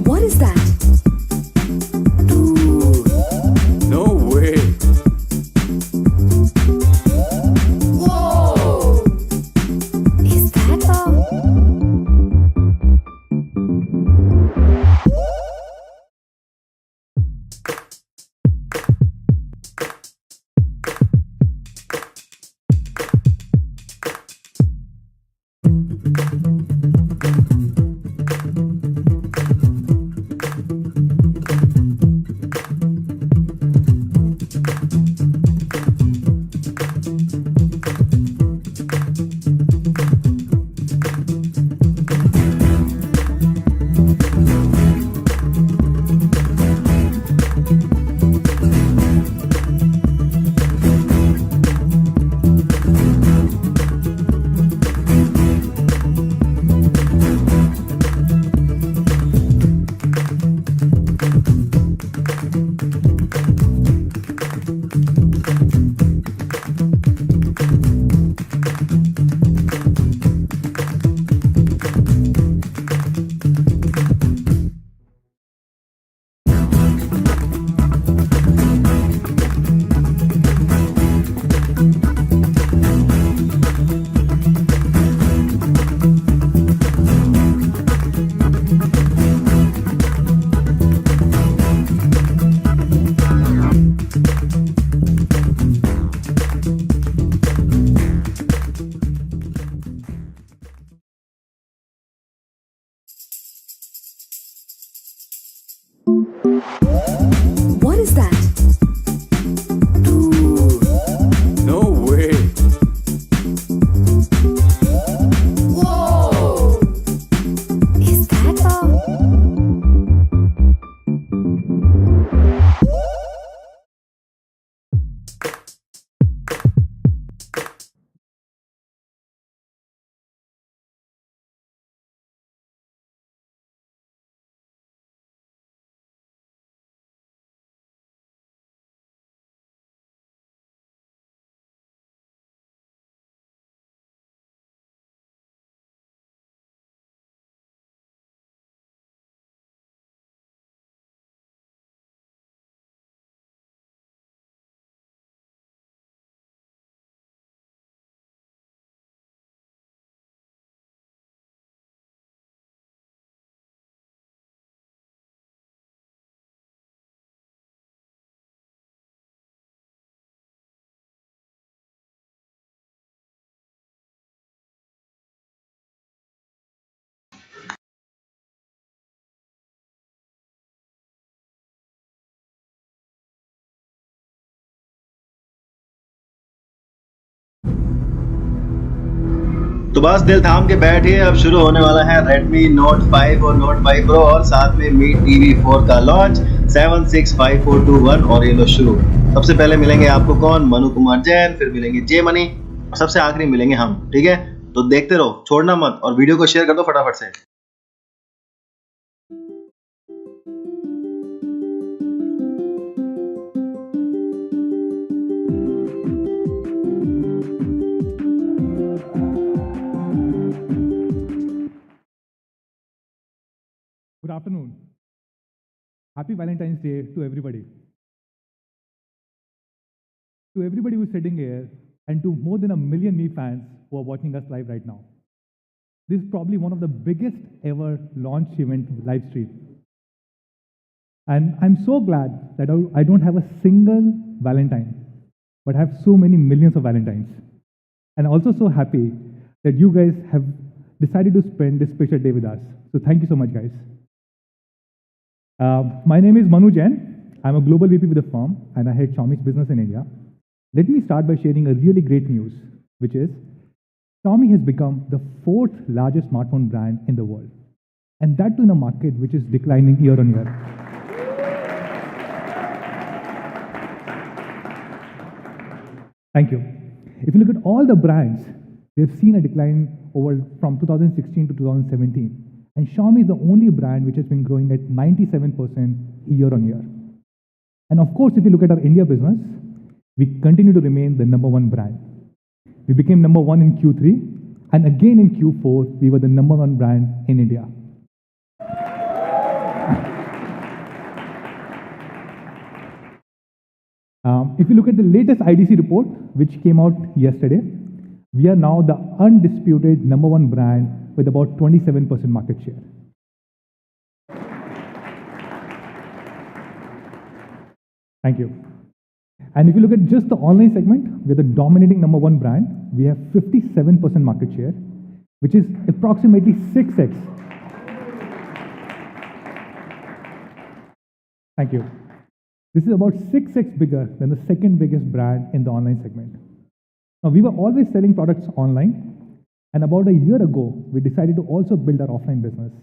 What is that? Dude, no way. Whoa! Is that What is that? Dude, no way. Whoa! Is that तो बस दिल थाम के बैठिए, अब शुरू होने वाला है Redmi Note 5 और Note 5 Pro और साथ में Mi TV 4 का लॉन्च 765421 और ये लो शुरू। सबसे पहले मिलेंगे आपको कौन? मनु कुमार जैन, फिर मिलेंगे जे मनी, सबसे आखिरी मिलेंगे हम। ठीक है, तो देखते रहो, छोड़ना मत और वीडियो को शेयर कर दो फटाफट से। Good afternoon. Happy Valentine's Day to everybody. To everybody who's sitting here and to more than 1 million Me fans who are watching us live right now. This is probably one of the biggest ever launch event live stream. And I'm so glad that I don't have a single Valentine, but have so many millions of Valentines. And also so happy that you guys have decided to spend this special day with us. So thank you so much, guys. My name is Manu Jain. I'm a global VP with the firm, and I head Xiaomi's business in India. Let me start by sharing a really great news, which is Xiaomi has become the fourth largest smartphone brand in the world, and that too in a market which is declining year on year. Thank you. If you look at all the brands, they've seen a decline from 2016 to 2017. And Xiaomi is the only brand which has been growing at 97% year on year. And of course, if you look at our India business, we continue to remain the number one brand. We became number one in Q3, and again in Q4, we were the number one brand in India. If you look at the latest IDC report, which came out yesterday, we are now the undisputed number one brand with about 27% market share. Thank you. And if you look at just the online segment, we're the dominating number one brand. We have 57% market share, which is approximately 6x. Thank you. This is about 6x bigger than the second biggest brand in the online segment. Now, we were always selling products online, and about a year ago, we decided to also build our offline business.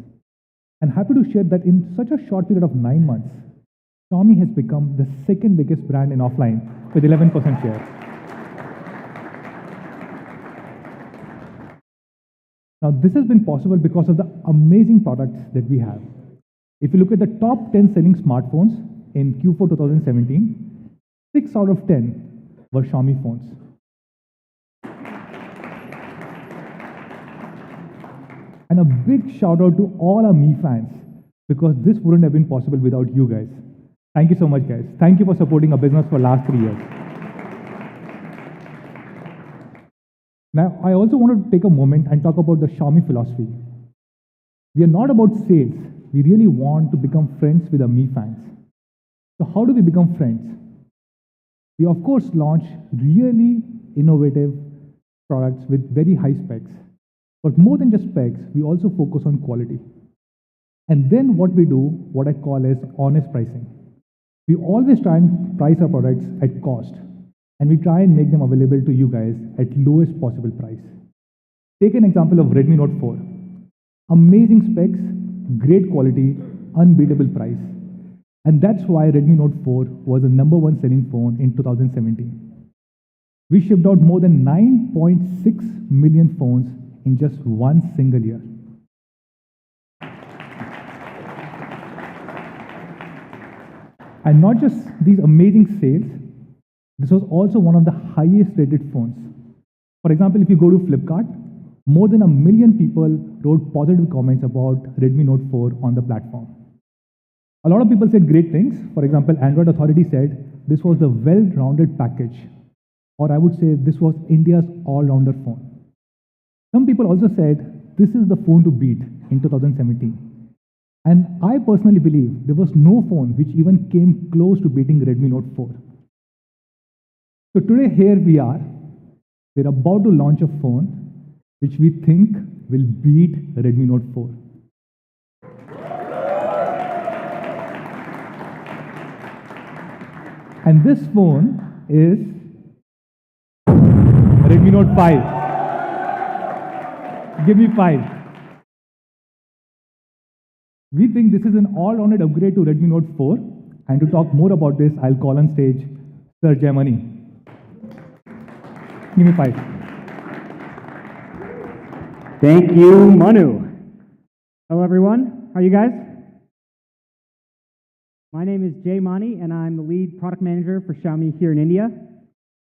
And happy to share that in such a short period of 9 months, Xiaomi has become the second biggest brand in offline with 11% share. Now, this has been possible because of the amazing products that we have. If you look at the top 10 selling smartphones in Q4 2017, 6 out of 10 were Xiaomi phones. And a big shout out to all our Mi fans, because this wouldn't have been possible without you guys. Thank you so much, guys. Thank you for supporting our business for the last 3 years. Now, I also want to take a moment and talk about the Xiaomi philosophy. We are not about sales. We really want to become friends with our Mi fans. So how do we become friends? We, of course, launch really innovative products with very high specs. But more than just specs, we also focus on quality. And then what we do, what I call as honest pricing. We always try and price our products at cost, and we try and make them available to you guys at lowest possible price. Take an example of Redmi Note 4. Amazing specs, great quality, unbeatable price. And that's why Redmi Note 4 was the number one selling phone in 2017. We shipped out more than 9.6 million phones in just one single year. And not just these amazing sales, this was also one of the highest rated phones. For example, if you go to Flipkart, more than 1 million people wrote positive comments about Redmi Note 4 on the platform. A lot of people said great things. For example, Android Authority said this was the well-rounded package, or I would say this was India's all-rounder phone. Some people also said this is the phone to beat in 2017. And I personally believe there was no phone which even came close to beating Redmi Note 4. So today here we are. We're about to launch a phone which we think will beat Redmi Note 4. And this phone is Redmi Note 5. Give me 5. We think this is an all-rounded upgrade to Redmi Note 4. And to talk more about this, I'll call on stage Sir Jaimani. Give me 5. Thank you, Manu. Hello, everyone. How are you guys? My name is Jay Mani, and I'm the lead product manager for Xiaomi here in India.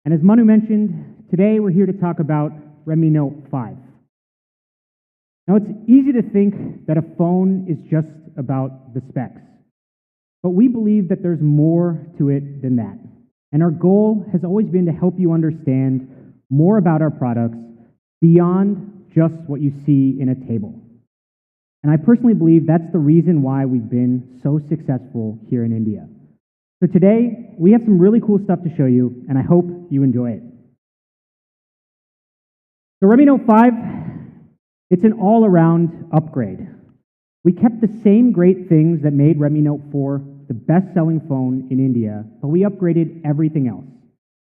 And as Manu mentioned, today we're here to talk about Redmi Note 5. Now, it's easy to think that a phone is just about the specs, but we believe that there's more to it than that. And our goal has always been to help you understand more about our products beyond just what you see in a table. And I personally believe that's the reason why we've been so successful here in India. So today, we have some really cool stuff to show you, and I hope you enjoy it. The Redmi Note 5, it's an all-around upgrade. We kept the same great things that made Redmi Note 4 the best-selling phone in India, but we upgraded everything else.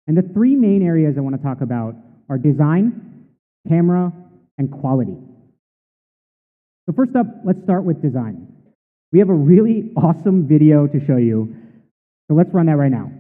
And the three main areas I want to talk about are design, camera, and quality. So first up, let's start with design. We have a really awesome video to show you, so let's run that right now.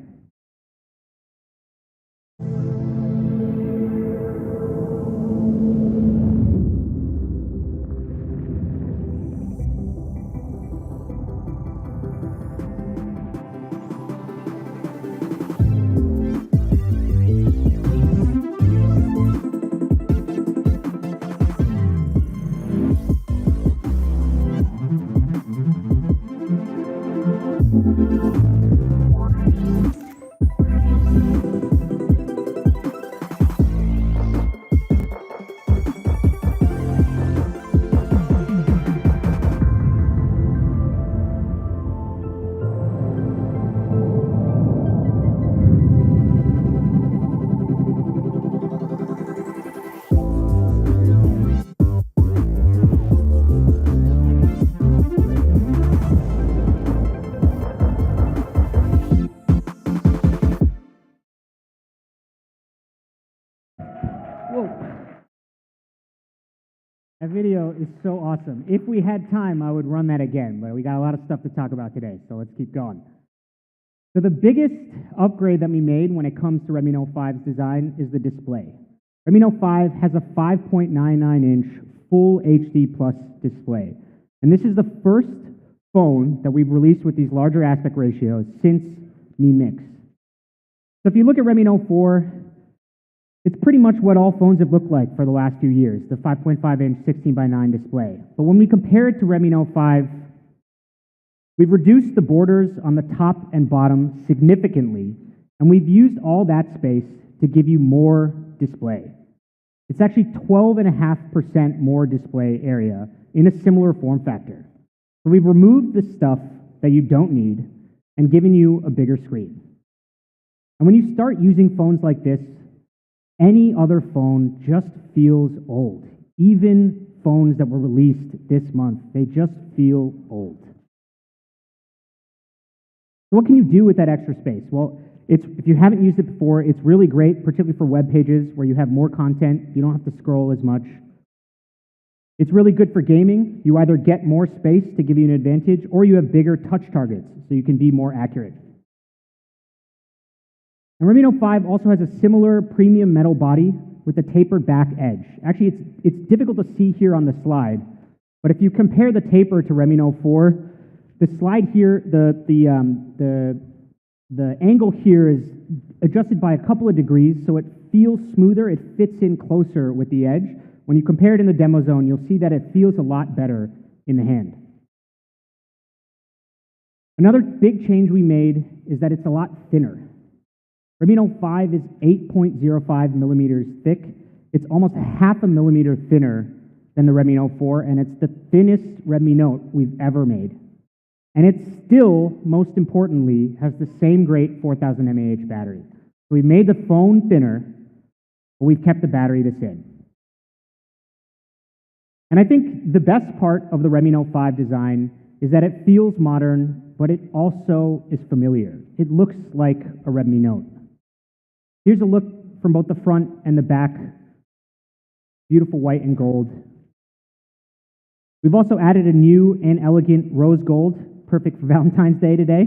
That video is so awesome. If we had time, I would run that again, but we got a lot of stuff to talk about today, so let's keep going. So the biggest upgrade that we made when it comes to Redmi Note 5's design is the display. Redmi Note 5 has a 5.99-inch full HD plus display, and this is the first phone that we've released with these larger aspect ratios since Mi Mix. So if you look at Redmi Note 4, it's pretty much what all phones have looked like for the last few years, the 5.5-inch 16:9 display. But when we compare it to Redmi Note 5, we've reduced the borders on the top and bottom significantly, and we've used all that space to give you more display. It's actually 12.5% more display area in a similar form factor. So we've removed the stuff that you don't need and given you a bigger screen. And when you start using phones like this, any other phone just feels old. Even phones that were released this month, they just feel old. So what can you do with that extra space? Well, if you haven't used it before, it's really great, particularly for web pages where you have more content. You don't have to scroll as much. It's really good for gaming. You either get more space to give you an advantage, or you have bigger touch targets, so you can be more accurate. And Redmi Note 5 also has a similar premium metal body with a tapered back edge. Actually, it's difficult to see here on the slide, but if you compare the taper to Redmi Note 4, the slide here, the angle here is adjusted by a couple of degrees, so it feels smoother, it fits in closer with the edge. When you compare it in the demo zone, you'll see that it feels a lot better in the hand. Another big change we made is that it's a lot thinner. Redmi Note 5 is 8.05 millimeters thick. It's almost half a millimeter thinner than the Redmi Note 4, and it's the thinnest Redmi Note we've ever made. And it still, most importantly, has the same great 4000 mAh battery. So we've made the phone thinner, but we've kept the battery the same. And I think the best part of the Redmi Note 5 design is that it feels modern, but it also is familiar. It looks like a Redmi Note. Here's a look from both the front and the back. Beautiful white and gold. We've also added a new and elegant rose gold, perfect for Valentine's Day today.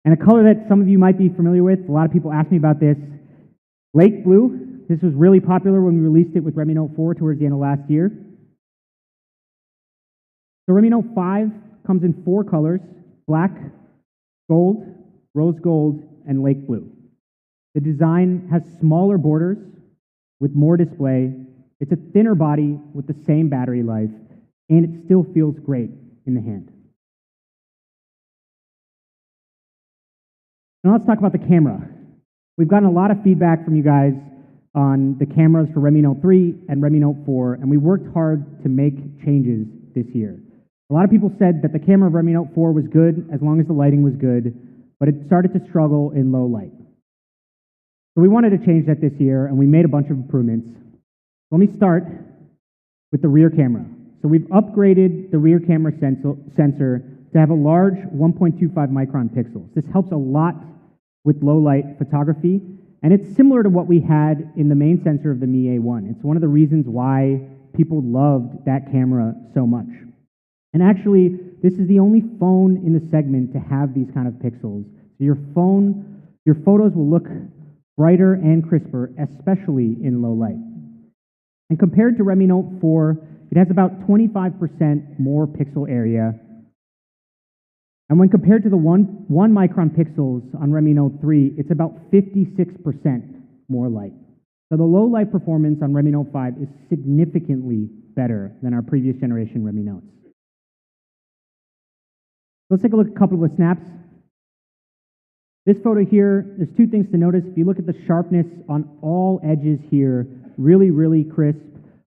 And a color that some of you might be familiar with, a lot of people ask me about this, Lake Blue. This was really popular when we released it with Redmi Note 4 towards the end of last year. The Redmi Note 5 comes in 4 colors: black, gold, rose gold, and lake blue. The design has smaller borders with more display. It's a thinner body with the same battery life, and it still feels great in the hand. Now let's talk about the camera. We've gotten a lot of feedback from you guys on the cameras for Redmi Note 3 and Redmi Note 4, and we worked hard to make changes this year. A lot of people said that the camera of Redmi Note 4 was good as long as the lighting was good, but it started to struggle in low light. So we wanted to change that this year, and we made a bunch of improvements. Let me start with the rear camera. So we've upgraded the rear camera sensor to have a large 1.25 micron pixels. This helps a lot with low light photography, and it's similar to what we had in the main sensor of the Mi A1. It's one of the reasons why people loved that camera so much. And actually, this is the only phone in the segment to have these kind of pixels. So your photos will look brighter and crisper, especially in low light. And compared to Redmi Note 4, it has about 25% more pixel area. And when compared to the 1 micron pixels on Redmi Note 3, it's about 56% more light. So the low light performance on Redmi Note 5 is significantly better than our previous generation Redmi Notes. Let's take a look at a couple of snaps. This photo here, there's two things to notice. If you look at the sharpness on all edges here, really, really crisp,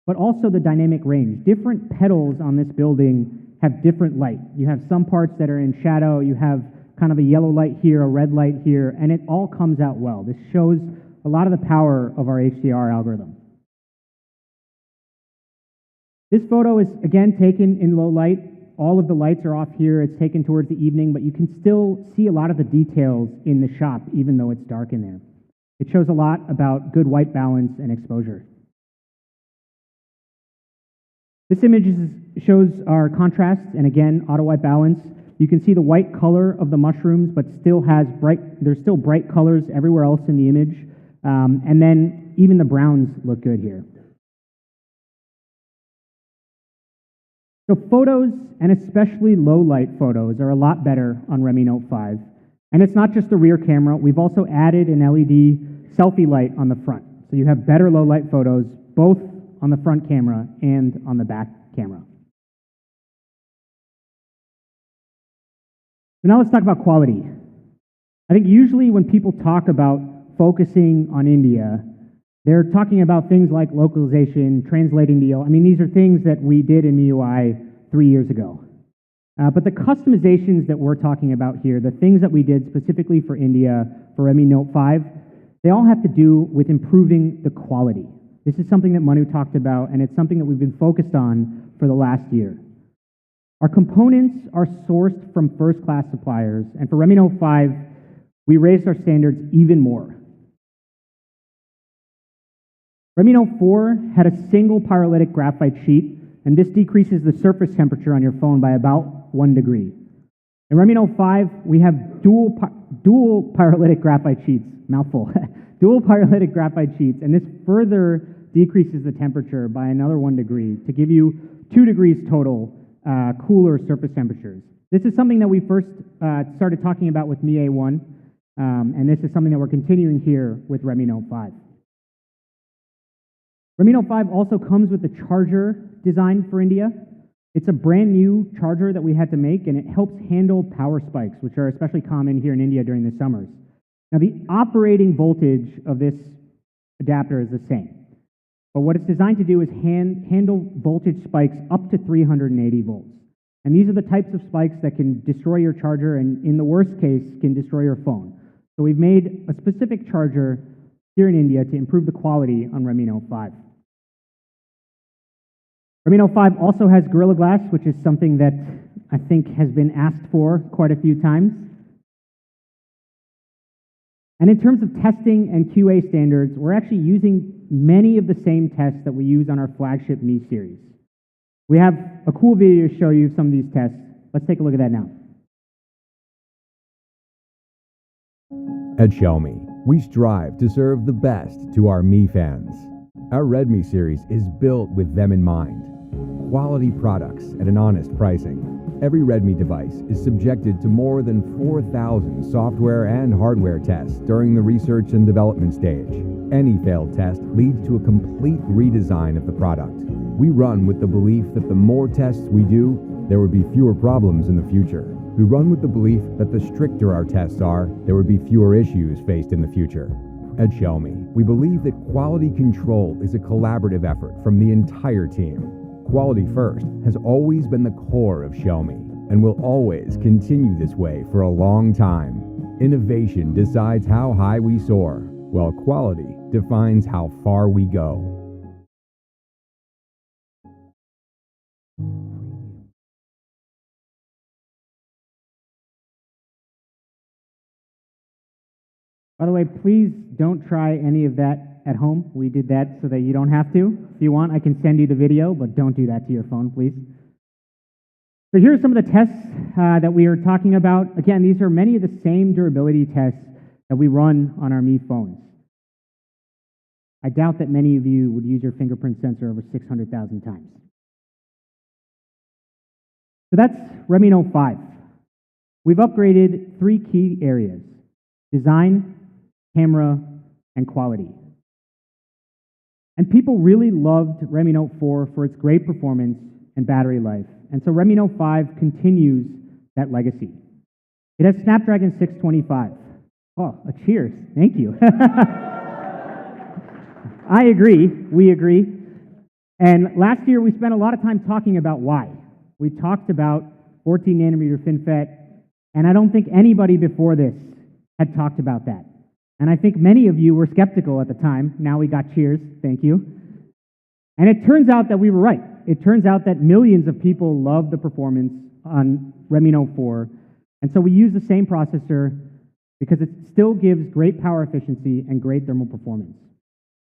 but also the dynamic range. Different petals on this building have different light. You have some parts that are in shadow, you have kind of a yellow light here, a red light here, and it all comes out well. This shows a lot of the power of our HDR algorithm. This photo is, again, taken in low light. All of the lights are off here. It's taken towards the evening, but you can still see a lot of the details in the shop, even though it's dark in there. It shows a lot about good white balance and exposure. This image shows our contrast, and again, auto white balance. You can see the white color of the mushrooms, but there's still bright colors everywhere else in the image. And then even the browns look good here. So photos, and especially low light photos, are a lot better on Redmi Note 5. And it's not just the rear camera. We've also added an LED selfie light on the front. So you have better low light photos, both on the front camera and on the back camera. So now let's talk about quality. I think usually when people talk about focusing on India, they're talking about things like localization, translating the, these are things that we did in MIUI 3 years ago. But the customizations that we're talking about here, the things that we did specifically for India, for Redmi Note 5, they all have to do with improving the quality. This is something that Manu talked about, and it's something that we've been focused on for the last year. Our components are sourced from first-class suppliers, and for Redmi Note 5, we raised our standards even more. Redmi Note 4 had a single pyrolytic graphite sheet, and this decreases the surface temperature on your phone by about 1 degree. In Redmi Note 5, we have dual pyrolytic graphite sheets, mouthful, dual pyrolytic graphite sheets, and this further decreases the temperature by another 1 degree to give you 2 degrees total cooler surface temperatures. This is something that we first started talking about with Mi A1, and this is something that we're continuing here with Redmi Note 5. Redmi Note 5 also comes with a charger design for India. It's a brand new charger that we had to make, and it helps handle power spikes, which are especially common here in India during the summers. Now, the operating voltage of this adapter is the same, but what it's designed to do is handle voltage spikes up to 380 volts. And these are the types of spikes that can destroy your charger, and in the worst case, can destroy your phone. So we've made a specific charger here in India to improve the quality on Redmi Note 5. Redmi Note 5 also has Gorilla Glass, which is something that I think has been asked for quite a few times. And in terms of testing and QA standards, we're actually using many of the same tests that we use on our flagship Mi series. We have a cool video to show you some of these tests. Let's take a look at that now. At Xiaomi, we strive to serve the best to our Mi fans. Our Redmi series is built with them in mind. Quality products at an honest pricing. Every Redmi device is subjected to more than 4,000 software and hardware tests during the research and development stage. Any failed test leads to a complete redesign of the product. We run with the belief that the more tests we do, there would be fewer problems in the future. We run with the belief that the stricter our tests are, there would be fewer issues faced in the future. At Xiaomi, we believe that quality control is a collaborative effort from the entire team. Quality first has always been the core of Xiaomi and will always continue this way for a long time. Innovation decides how high we soar, while quality defines how far we go. By the way, please don't try any of that at home. We did that so that you don't have to. If you want, I can send you the video, but don't do that to your phone, please. So here are some of the tests that we are talking about. Again, these are many of the same durability tests that we run on our Mi phones. I doubt that many of you would use your fingerprint sensor over 600,000 times. So that's Redmi Note 5. We've upgraded 3 key areas: design, camera, and quality. And people really loved Redmi Note 4 for its great performance and battery life. And so Redmi Note 5 continues that legacy. It has Snapdragon 625. Oh, a cheers. Thank you. I agree. We agree. And last year, we spent a lot of time talking about why. We talked about 14 nanometer FinFET, and I don't think anybody before this had talked about that. And I think many of you were skeptical at the time. Now we got cheers. Thank you. And it turns out that we were right. It turns out that millions of people love the performance on Redmi Note 4. And so we use the same processor because it still gives great power efficiency and great thermal performance.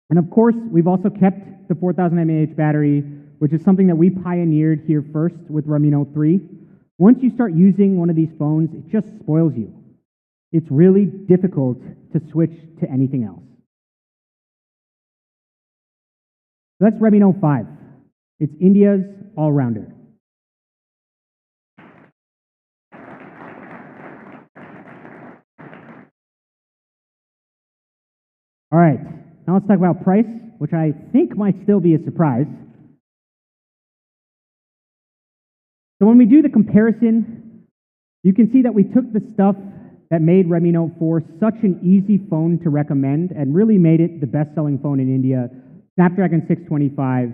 And of course, we've also kept the 4000 mAh battery, which is something that we pioneered here first with Redmi Note 3. Once you start using one of these phones, it just spoils you. It's really difficult to switch to anything else. So that's Redmi Note 5. It's India's all-rounder. All right, now let's talk about price, which I think might still be a surprise. So when we do the comparison, you can see that we took the stuff that made Redmi Note 4 such an easy phone to recommend and really made it the best-selling phone in India: Snapdragon 625,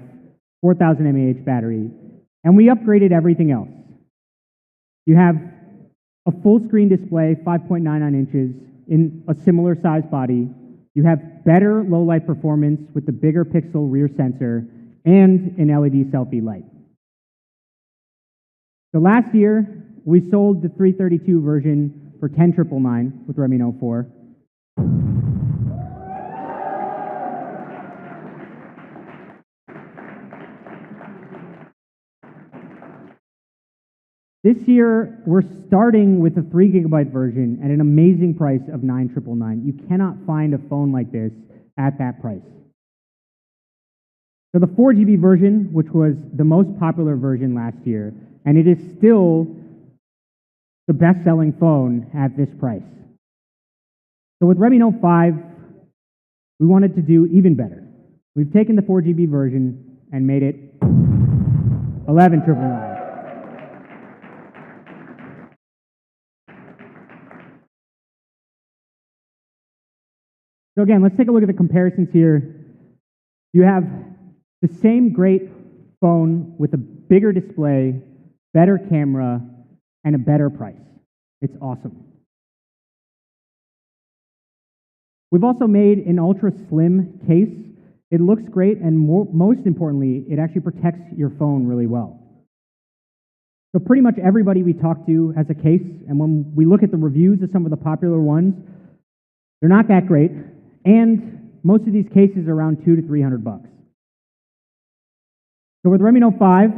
4000 mAh battery, and we upgraded everything else. You have a full-screen display, 5.99 inches, in a similar size body. You have better low-light performance with the bigger pixel rear sensor and an LED selfie light. So last year, we sold the 332 version for $10,999 with Redmi Note 4. This year, we're starting with a 3 GB version at an amazing price of $9,999. You cannot find a phone like this at that price. So the 4 GB version, which was the most popular version last year, and it is still the best-selling phone at this price. So with Redmi Note 5, we wanted to do even better. We've taken the 4 GB version and made it $11,999. So again, let's take a look at the comparisons here. You have the same great phone with a bigger display, better camera, and a better price. It's awesome. We've also made an ultra slim case. It looks great, and most importantly, it actually protects your phone really well. So pretty much everybody we talk to has a case, and when we look at the reviews of some of the popular ones, they're not that great. And most of these cases are around $200 to $300. So with Redmi Note 5,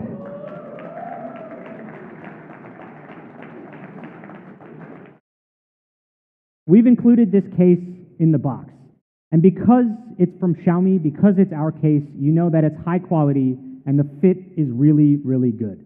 we've included this case in the box. And because it's from Xiaomi, because it's our case, you know that it's high quality and the fit is really, really good.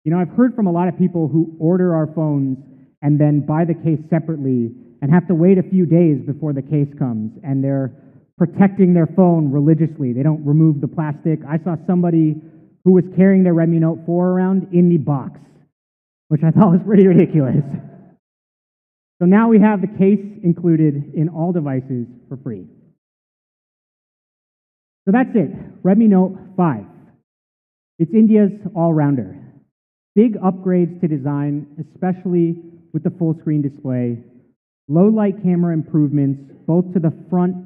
You know, I've heard from a lot of people who order our phones and then buy the case separately and have to wait a few days before the case comes, and they're protecting their phone religiously. They don't remove the plastic. I saw somebody who was carrying their Redmi Note 4 around in the box, which I thought was pretty ridiculous. So now we have the case included in all devices for free. So that's it, Redmi Note 5. It's India's all-rounder. Big upgrades to design, especially with the full-screen display. Low light camera improvements, both to the front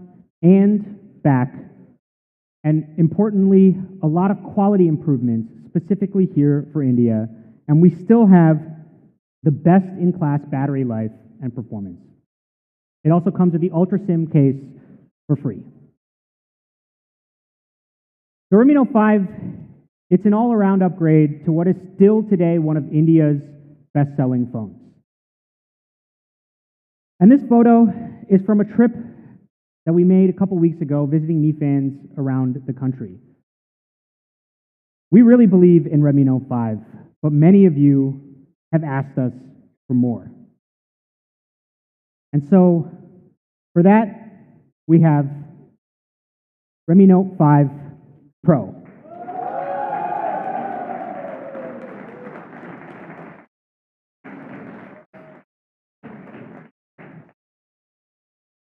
and back, and importantly, a lot of quality improvements, specifically here for India, and we still have the best-in-class battery life and performance. It also comes with the Ultra SIM case for free. The Redmi Note 5, it's an all-around upgrade to what is still today one of India's best-selling phones. And this photo is from a trip that we made a couple weeks ago visiting Mi fans around the country. We really believe in Redmi Note 5, but many of you have asked us for more. And so, for that, we have Redmi Note 5 Pro.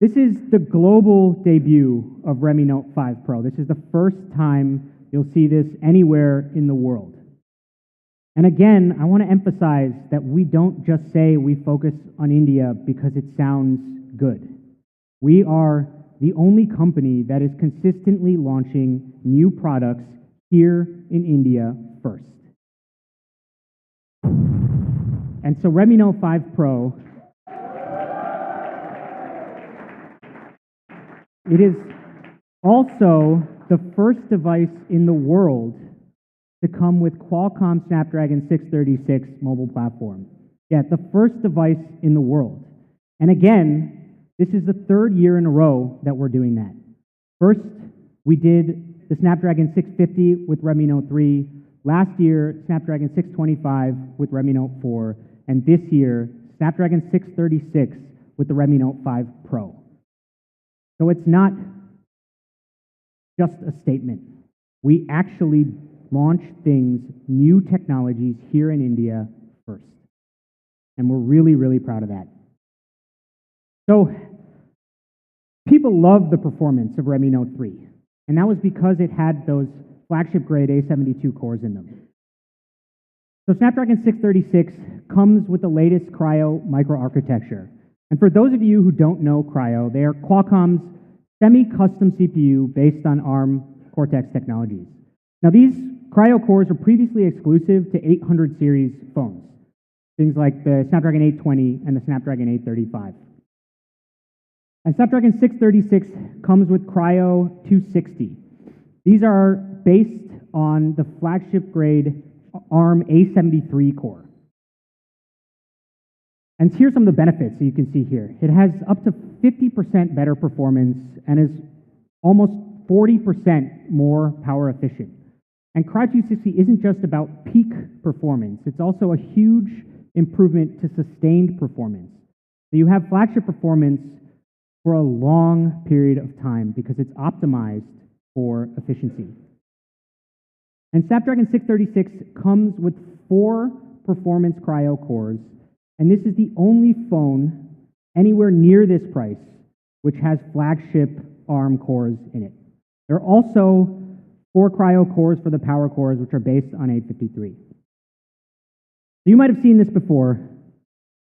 This is the global debut of Redmi Note 5 Pro. This is the first time you'll see this anywhere in the world. And again, I want to emphasize that we don't just say we focus on India because it sounds good. We are the only company that is consistently launching new products here in India first. And so Redmi Note 5 Pro, it is also the first device in the world to come with Qualcomm Snapdragon 636 mobile platform. Yeah, the first device in the world. And again, this is the third year in a row that we're doing that. First, we did the Snapdragon 650 with Redmi Note 3. Last year, Snapdragon 625 with Redmi Note 4. And this year, Snapdragon 636 with the Redmi Note 5 Pro. So it's not just a statement. We actually launch things, new technologies here in India first. And we're really, really proud of that. So people love the performance of Redmi Note 3. And that was because it had those flagship grade A72 cores in them. So Snapdragon 636 comes with the latest Cryo microarchitecture. And for those of you who don't know Cryo, they are Qualcomm's semi-custom CPU based on ARM Cortex technologies. Now these Cryo cores are previously exclusive to 800 series phones, things like the Snapdragon 820 and the Snapdragon 835. And Snapdragon 636 comes with Cryo 260. These are based on the flagship grade ARM A73 core. And here's some of the benefits that you can see here. It has up to 50% better performance and is almost 40% more power efficient. And Cryo 260 isn't just about peak performance, it's also a huge improvement to sustained performance. So you have flagship performance for a long period of time because it's optimized for efficiency. And Snapdragon 636 comes with 4 performance Cryo cores, and this is the only phone anywhere near this price which has flagship ARM cores in it. There are also 4 Cryo cores for the power cores, which are based on 853. So you might have seen this before,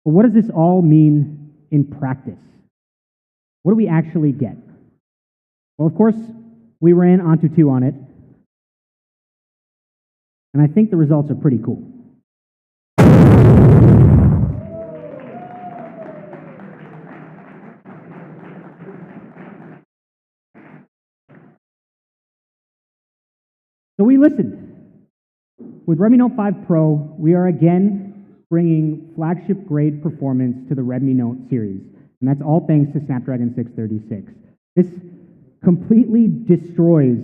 but what does this all mean in practice? What do we actually get? Well, of course, we ran Antutu on it, and I think the results are pretty cool. So we listened. With Redmi Note 5 Pro, we are again bringing flagship grade performance to the Redmi Note series, and that's all thanks to Snapdragon 636. This completely destroys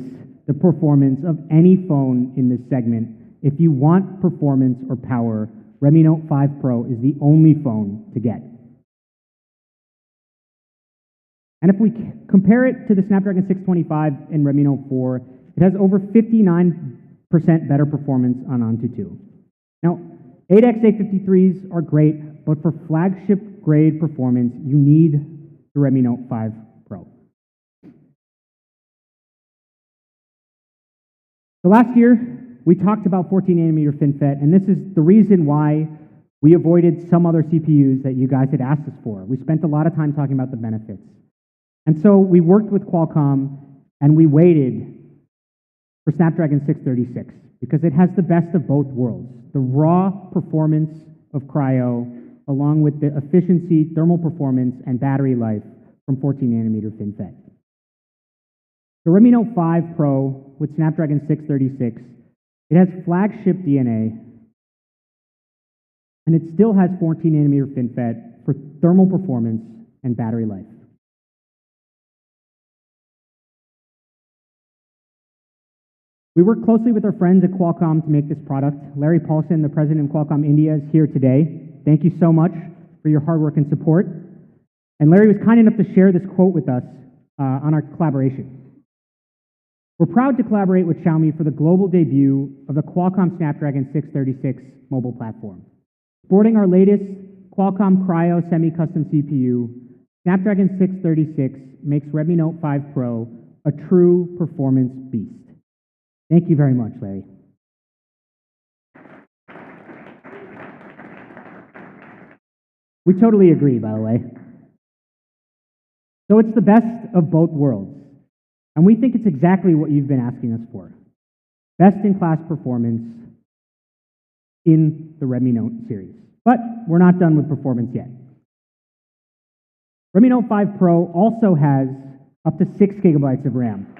the performance of any phone in this segment. If you want performance or power, Redmi Note 5 Pro is the only phone to get. And if we compare it to the Snapdragon 625 and Redmi Note 4, it has over 59% better performance on Antutu. Now, 8x853s are great, but for flagship grade performance, you need the Redmi Note 5 Pro. So last year, we talked about 14nm FinFET, and this is the reason why we avoided some other CPUs that you guys had asked us for. We spent a lot of time talking about the benefits. And so we worked with Qualcomm, and we waited for Snapdragon 636 because it has the best of both worlds, the raw performance of Cryo along with the efficiency, thermal performance, and battery life from 14nm FinFET. The Redmi Note 5 Pro with Snapdragon 636, it has flagship DNA, and it still has 14nm FinFET for thermal performance and battery life. We work closely with our friends at Qualcomm to make this product. Larry Paulson, the president of Qualcomm India, is here today. Thank you so much for your hard work and support. And Larry was kind enough to share this quote with us on our collaboration. We're proud to collaborate with Xiaomi for the global debut of the Qualcomm Snapdragon 636 mobile platform. Sporting our latest Qualcomm Cryo semi-custom CPU, Snapdragon 636 makes Redmi Note 5 Pro a true performance beast. Thank you very much, Larry. We totally agree, by the way. So it's the best of both worlds, and we think it's exactly what you've been asking us for. Best-in-class performance in the Redmi Note series. But we're not done with performance yet. Redmi Note 5 Pro also has up to 6 gigabytes of RAM.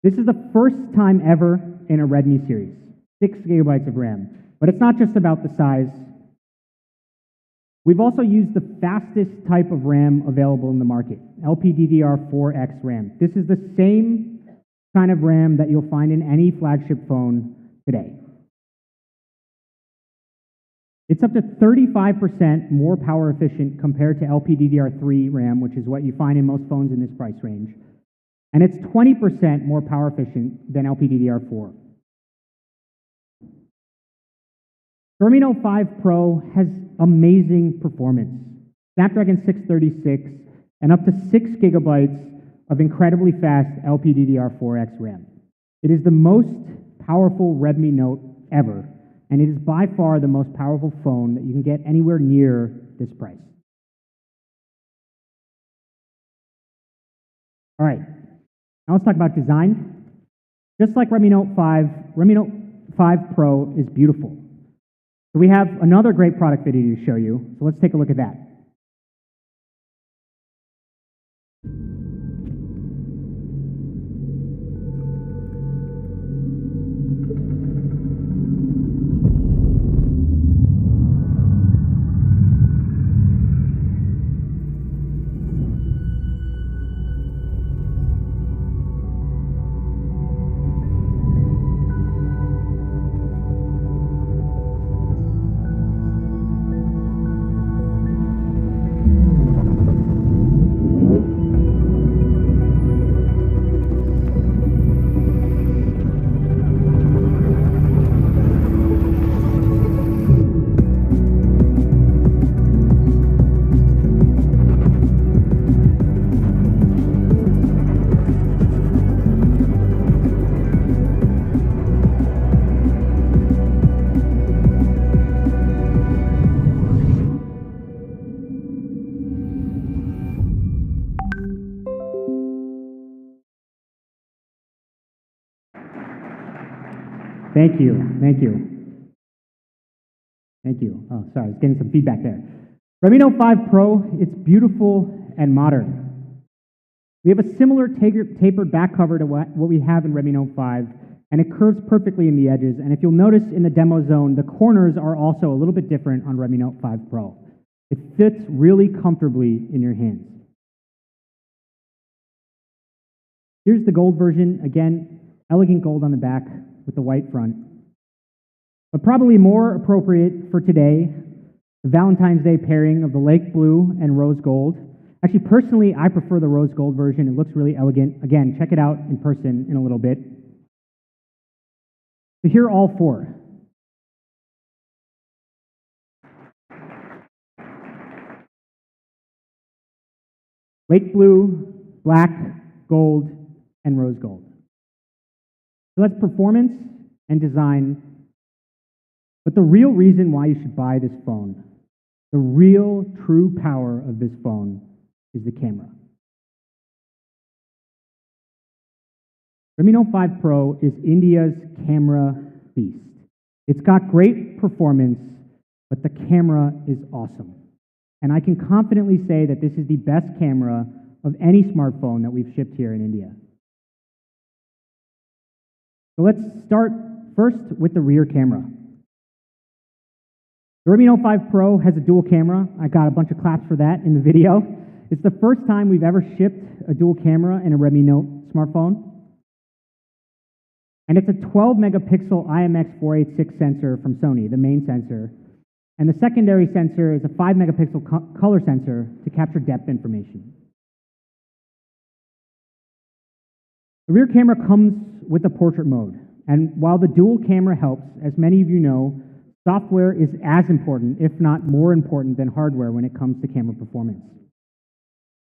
This is the first time ever in a Redmi series, 6 gigabytes of RAM. But it's not just about the size. We've also used the fastest type of RAM available in the market, LPDDR4X RAM. This is the same kind of RAM that you'll find in any flagship phone today. It's up to 35% more power efficient compared to LPDDR3 RAM, which is what you find in most phones in this price range. And it's 20% more power efficient than LPDDR4. The Redmi Note 5 Pro has amazing performance. Snapdragon 636 and up to 6 gigabytes of incredibly fast LPDDR4X RAM. It is the most powerful Redmi Note ever, and it is by far the most powerful phone that you can get anywhere near this price. All right, now let's talk about design. Just like Redmi Note 5, Redmi Note 5 Pro is beautiful. So we have another great product video to show you, so let's take a look at that. Thank you, thank you. Thank you. Oh, sorry, I was getting some feedback there. Redmi Note 5 Pro, it's beautiful and modern. We have a similar tapered back cover to what we have in Redmi Note 5, and it curves perfectly in the edges. And if you'll notice in the demo zone, the corners are also a little bit different on Redmi Note 5 Pro. It fits really comfortably in your hands. Here's the gold version. Again, elegant gold on the back with the white front. But probably more appropriate for today, the Valentine's Day pairing of the lake blue and rose gold. Actually, personally, I prefer the rose gold version. It looks really elegant. Again, check it out in person in a little bit. So here are all four. Lake blue, black, gold, and rose gold. So that's performance and design. But the real reason why you should buy this phone, the real true power of this phone is the camera. Redmi Note 5 Pro is India's camera beast. It's got great performance, but the camera is awesome. And I can confidently say that this is the best camera of any smartphone that we've shipped here in India. So let's start first with the rear camera. The Redmi Note 5 Pro has a dual camera. I got a bunch of claps for that in the video. It's the first time we've ever shipped a dual camera in a Redmi Note smartphone. And it's a 12 megapixel IMX486 sensor from Sony, the main sensor. And the secondary sensor is a 5 megapixel color sensor to capture depth information. The rear camera comes with the portrait mode. And while the dual camera helps, as many of you know, software is as important, if not more important than hardware when it comes to camera performance.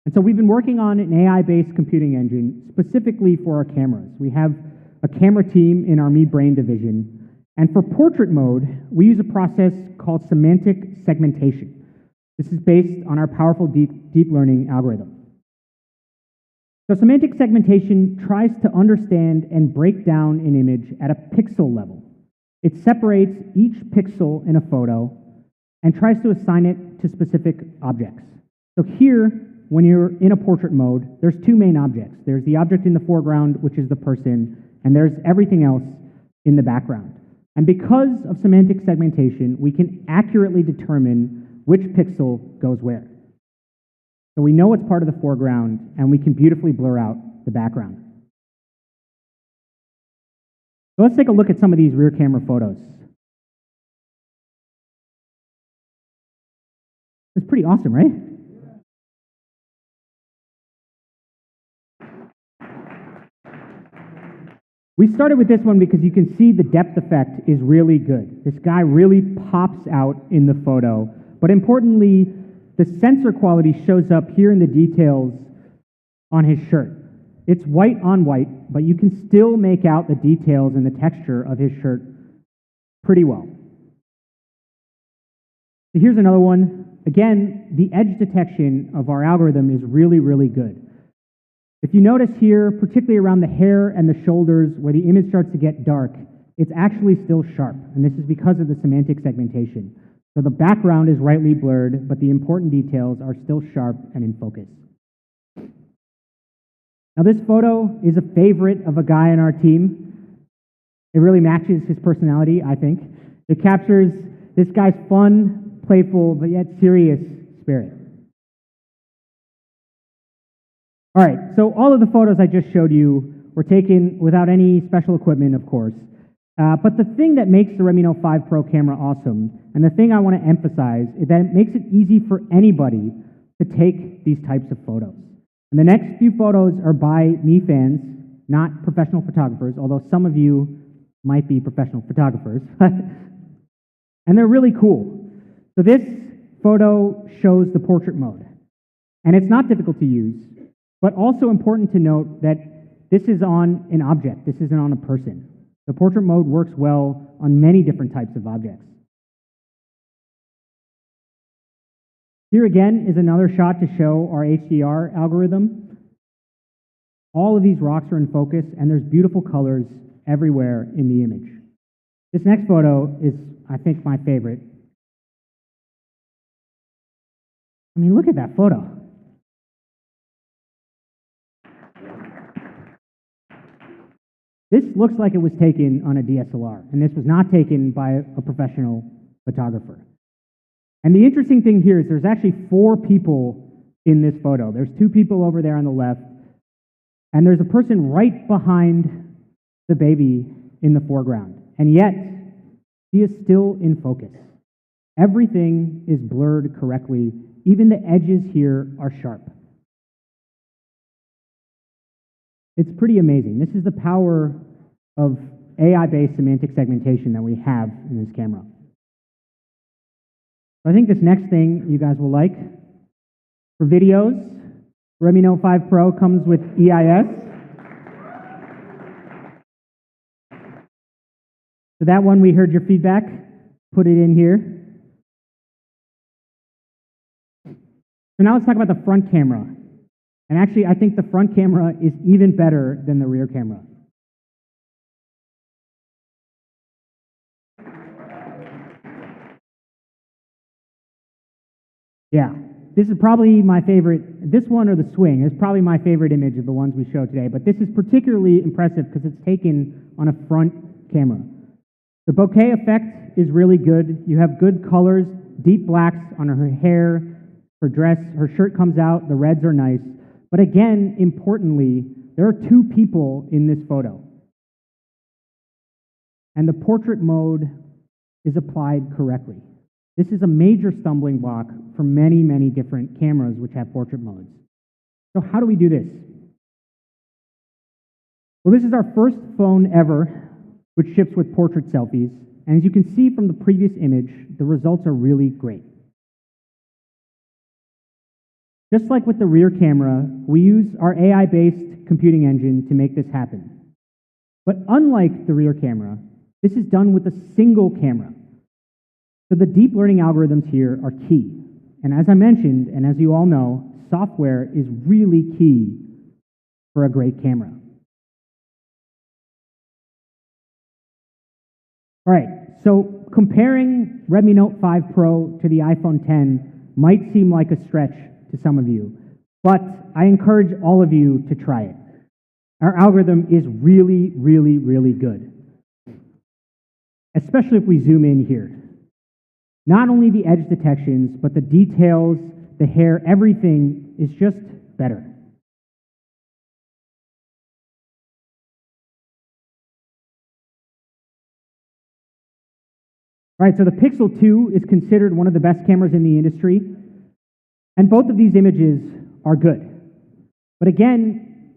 And so we've been working on an AI-based computing engine specifically for our cameras. We have a camera team in our Mi Brain division. And for portrait mode, we use a process called semantic segmentation. This is based on our powerful deep learning algorithm. So semantic segmentation tries to understand and break down an image at a pixel level. It separates each pixel in a photo and tries to assign it to specific objects. So here, when you're in a portrait mode, there's two main objects. There's the object in the foreground, which is the person, and there's everything else in the background. And because of semantic segmentation, we can accurately determine which pixel goes where. So we know what's part of the foreground, and we can beautifully blur out the background. So let's take a look at some of these rear camera photos. It's pretty awesome, right? We started with this one because you can see the depth effect is really good. This guy really pops out in the photo. But importantly, the sensor quality shows up here in the details on his shirt. It's white on white, but you can still make out the details and the texture of his shirt pretty well. So here's another one. Again, the edge detection of our algorithm is really, really good. If you notice here, particularly around the hair and the shoulders where the image starts to get dark, it's actually still sharp, and this is because of the semantic segmentation. So the background is rightly blurred, but the important details are still sharp and in focus. Now this photo is a favorite of a guy on our team. It really matches his personality, I think. It captures this guy's fun, playful, but yet serious spirit. All right, so all of the photos I just showed you were taken without any special equipment, of course. But the thing that makes the Redmi Note 5 Pro camera awesome, and the thing I want to emphasize, is that it makes it easy for anybody to take these types of photos. And the next few photos are by Mi fans, not professional photographers, although some of you might be professional photographers. And they're really cool. So this photo shows the portrait mode. And it's not difficult to use, but also important to note that this is on an object. This isn't on a person. The portrait mode works well on many different types of objects. Here again is another shot to show our HDR algorithm. All of these rocks are in focus, and there's beautiful colors everywhere in the image. This next photo is, I think, my favorite. I mean, look at that photo. This looks like it was taken on a DSLR, and this was not taken by a professional photographer. And the interesting thing here is there's actually 4 people in this photo. There's 2 people over there on the left, and there's a person right behind the baby in the foreground. And yet, she is still in focus. Everything is blurred correctly. Even the edges here are sharp. It's pretty amazing. This is the power of AI-based semantic segmentation that we have in this camera. I think this next thing you guys will like. For videos, Redmi Note 5 Pro comes with EIS. So that one, we heard your feedback. Put it in here. So now let's talk about the front camera. And actually, I think the front camera is even better than the rear camera. Yeah, this is probably my favorite. This one or the swing is probably my favorite image of the ones we showed today, but this is particularly impressive because it's taken on a front camera. The bokeh effect is really good. You have good colors, deep blacks on her hair, her dress, her shirt comes out, the reds are nice. But again, importantly, there are two people in this photo. And the portrait mode is applied correctly. This is a major stumbling block for many, many different cameras which have portrait modes. So how do we do this? Well, this is our first phone ever which ships with portrait selfies. And as you can see from the previous image, the results are really great. Just like with the rear camera, we use our AI-based computing engine to make this happen. But unlike the rear camera, this is done with a single camera. So the deep learning algorithms here are key. And as I mentioned, and as you all know, software is really key for a great camera. All right, so comparing Redmi Note 5 Pro to the iPhone X might seem like a stretch to some of you, but I encourage all of you to try it. Our algorithm is really, really, really good, especially if we zoom in here. Not only the edge detections, but the details, the hair, everything is just better. All right, so the Pixel 2 is considered one of the best cameras in the industry, and both of these images are good. But again,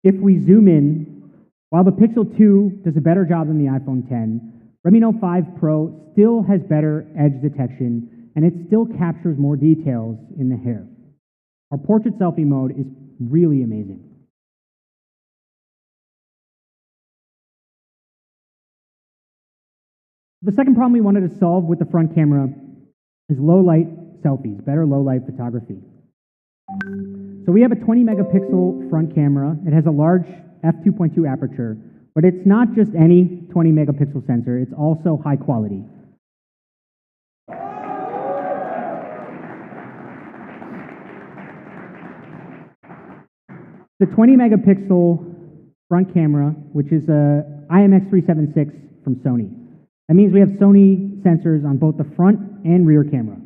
if we zoom in, while the Pixel 2 does a better job than the iPhone X, Redmi Note 5 Pro still has better edge detection, and it still captures more details in the hair. Our portrait selfie mode is really amazing. The second problem we wanted to solve with the front camera is low light selfies, better low light photography. So we have a 20 megapixel front camera. It has a large f2.2 aperture, but it's not just any 20 megapixel sensor, it's also high quality. The 20 megapixel front camera, which is a IMX376 from Sony. That means we have Sony sensors on both the front and rear camera.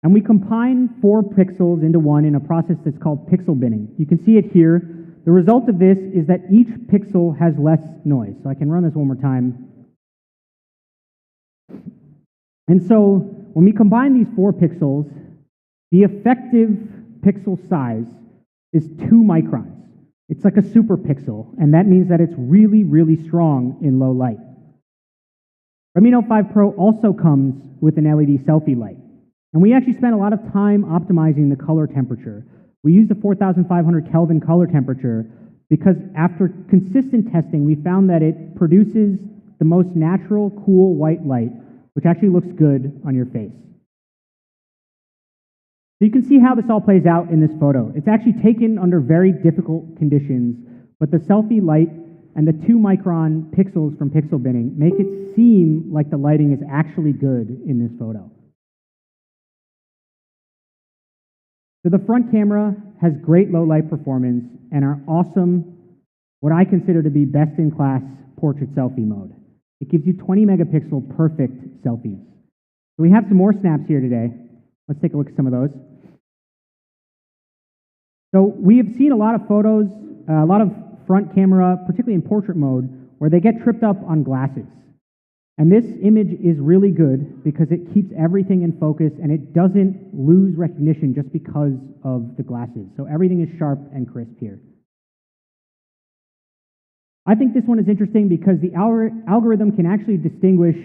And we combine 4 pixels into one in a process that's called pixel binning. You can see it here. The result of this is that each pixel has less noise. So I can run this one more time. And so when we combine these 4 pixels, the effective pixel size is 2 microns. It's like a super pixel, and that means that it's really, really strong in low light. Redmi Note 5 Pro also comes with an LED selfie light. And we actually spent a lot of time optimizing the color temperature. We used a 4,500 Kelvin color temperature because after consistent testing, we found that it produces the most natural, cool white light, which actually looks good on your face. So you can see how this all plays out in this photo. It's actually taken under very difficult conditions, but the selfie light and the 2 micron pixels from pixel binning make it seem like the lighting is actually good in this photo. So the front camera has great low light performance and our awesome, what I consider to be best in class portrait selfie mode. It gives you 20 megapixel perfect selfies. So we have some more snaps here today. Let's take a look at some of those. So we have seen a lot of photos, a lot of front camera, particularly in portrait mode, where they get tripped up on glasses. And this image is really good because it keeps everything in focus and it doesn't lose recognition just because of the glasses. So everything is sharp and crisp here. I think this one is interesting because the algorithm can actually distinguish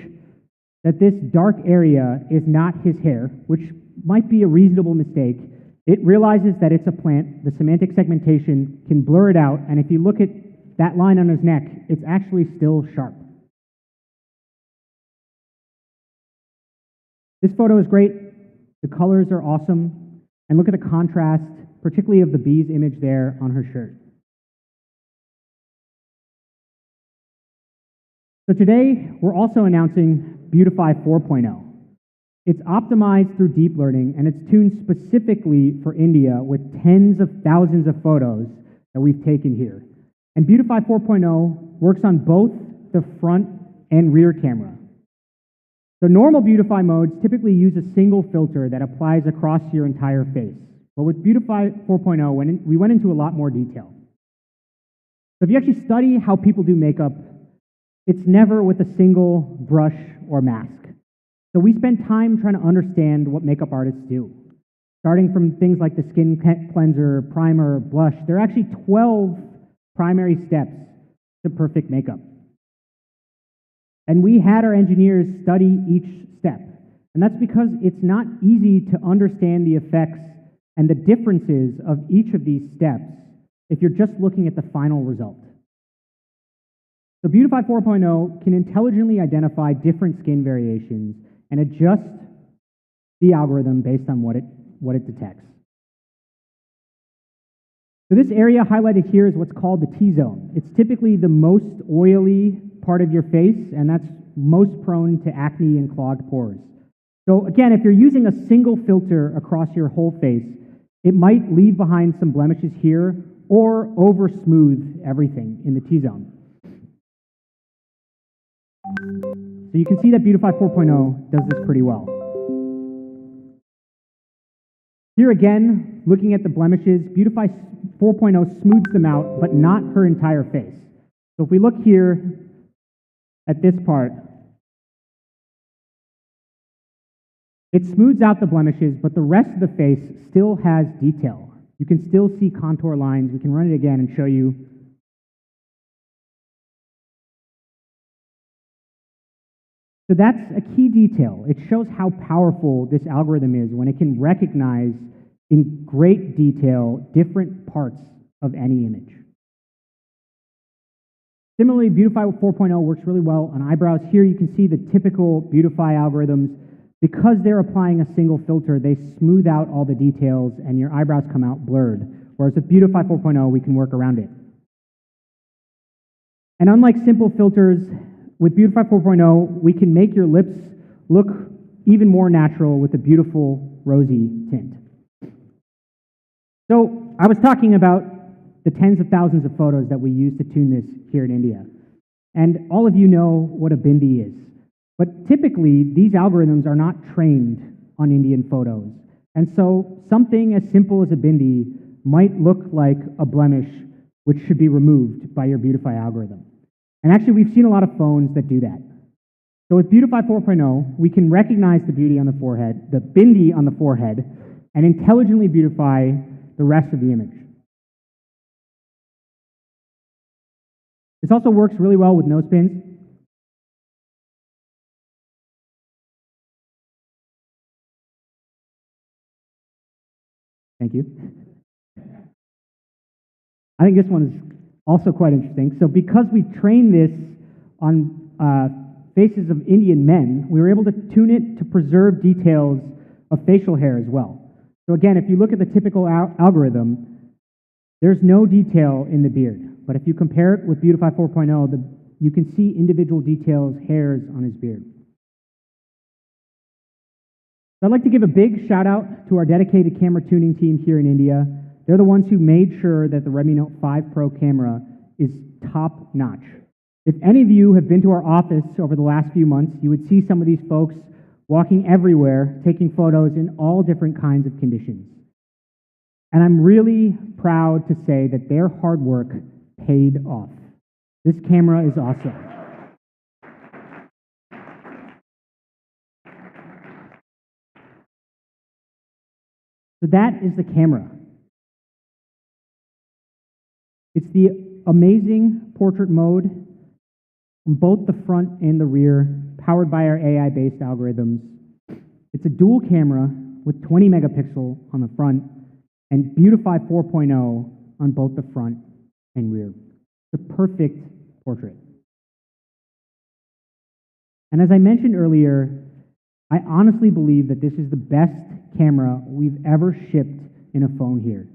that this dark area is not his hair, which might be a reasonable mistake. It realizes that it's a plant. The semantic segmentation can blur it out, and if you look at that line on his neck, it's actually still sharp. This photo is great. The colors are awesome. And look at the contrast, particularly of the bee's image there on her shirt. So today, we're also announcing Beautify 4.0. It's optimized through deep learning, and it's tuned specifically for India with tens of thousands of photos that we've taken here. And Beautify 4.0 works on both the front and rear camera. The normal Beautify modes typically use a single filter that applies across your entire face. But with Beautify 4.0, we went into a lot more detail. So if you actually study how people do makeup, it's never with a single brush or mask. So we spend time trying to understand what makeup artists do. Starting from things like the skin cleanser, primer, blush, there are actually 12 primary steps to perfect makeup. And we had our engineers study each step. And that's because it's not easy to understand the effects and the differences of each of these steps if you're just looking at the final result. So Beautify 4.0 can intelligently identify different skin variations and adjust the algorithm based on what it detects. So this area highlighted here is what's called the T-zone. It's typically the most oily part of your face, and that's most prone to acne and clogged pores. So again, if you're using a single filter across your whole face, it might leave behind some blemishes here or over smooth everything in the T-zone. So you can see that Beautify 4.0 does this pretty well. Here again, looking at the blemishes, Beautify 4.0 smooths them out, but not her entire face. So if we look here at this part, it smooths out the blemishes, but the rest of the face still has detail. You can still see contour lines. We can run it again and show you. So that's a key detail. It shows how powerful this algorithm is when it can recognize in great detail different parts of any image. Similarly, Beautify 4.0 works really well on eyebrows. Here you can see the typical Beautify algorithms. Because they're applying a single filter, they smooth out all the details and your eyebrows come out blurred. Whereas with Beautify 4.0, we can work around it. And unlike simple filters, with Beautify 4.0, we can make your lips look even more natural with a beautiful rosy tint. So I was talking about the tens of thousands of photos that we use to tune this here in India. And all of you know what a bindi is. But typically, these algorithms are not trained on Indian photos. And so something as simple as a bindi might look like a blemish which should be removed by your Beautify algorithm. And actually, we've seen a lot of phones that do that. So with Beautify 4.0, we can recognize the beauty on the forehead, the bindi on the forehead, and intelligently beautify the rest of the image. This also works really well with nose pins. Thank you. I think this one is also quite interesting. So because we trained this on faces of Indian men, we were able to tune it to preserve details of facial hair as well. So again, if you look at the typical algorithm, there's no detail in the beard. But if you compare it with Beautify 4.0, you can see individual details, hairs on his beard. So I'd like to give a big shout out to our dedicated camera tuning team here in India. They're the ones who made sure that the Redmi Note 5 Pro camera is top notch. If any of you have been to our office over the last few months, you would see some of these folks walking everywhere, taking photos in all different kinds of conditions. And I'm really proud to say that their hard work paid off. This camera is awesome. So that is the camera. It's the amazing portrait mode on both the front and the rear, powered by our AI-based algorithms. It's a dual camera with 20 megapixel on the front and Beautify 4.0 on both the front and rear. The perfect portrait. And as I mentioned earlier, I honestly believe that this is the best camera we've ever shipped in a phone here.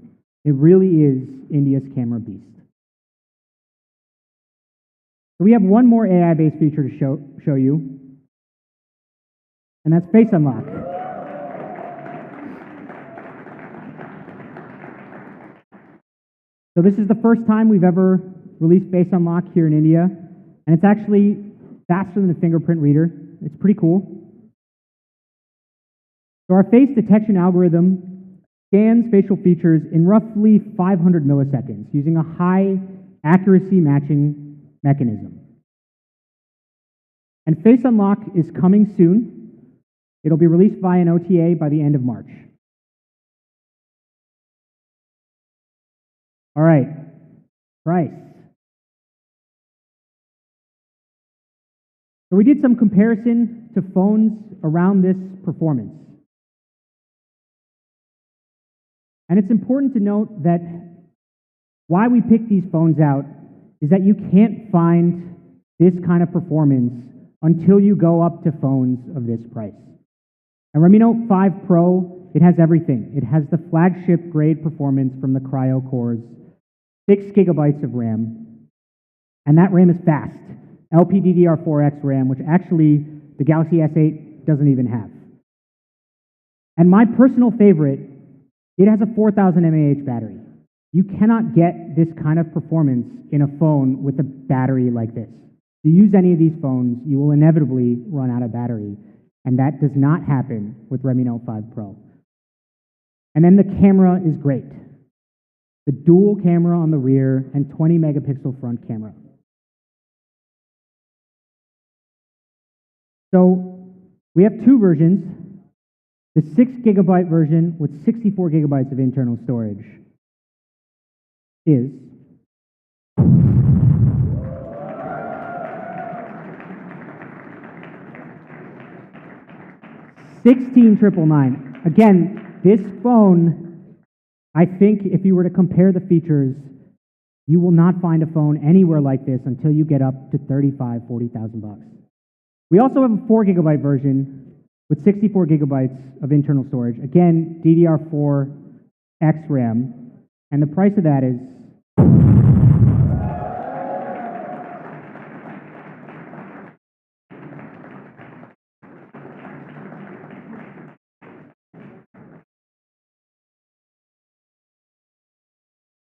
It really is India's camera beast. So we have one more AI-based feature to show you, and that's Face Unlock. So this is the first time we've ever released Face Unlock here in India, and it's actually faster than a fingerprint reader. It's pretty cool. So our face detection algorithm scans facial features in roughly 500 milliseconds using a high accuracy matching mechanism. And Face Unlock is coming soon. It'll be released via an OTA by the end of March. All right, price. So we did some comparison to phones around this performance. And it's important to note that why we picked these phones out is that you can't find this kind of performance until you go up to phones of this price. And Redmi Note 5 Pro, it has everything. It has the flagship grade performance from the Cryo cores, 6 gigabytes of RAM, and that RAM is fast. LPDDR4X RAM, which actually the Galaxy S8 doesn't even have. And my personal favorite, it has a 4000 mAh battery. You cannot get this kind of performance in a phone with a battery like this. If you use any of these phones, you will inevitably run out of battery, and that does not happen with Redmi Note 5 Pro. And then the camera is great. The dual camera on the rear and 20 megapixel front camera. So we have two versions. The 6 gigabyte version with 64 gigabytes of internal storage is $16,999. Again, this phone, I think if you were to compare the features, you will not find a phone anywhere like this until you get up to $35,000, $40,000. We also have a 4 gigabyte version with 64 gigabytes of internal storage. Again, DDR4X RAM, and the price of that is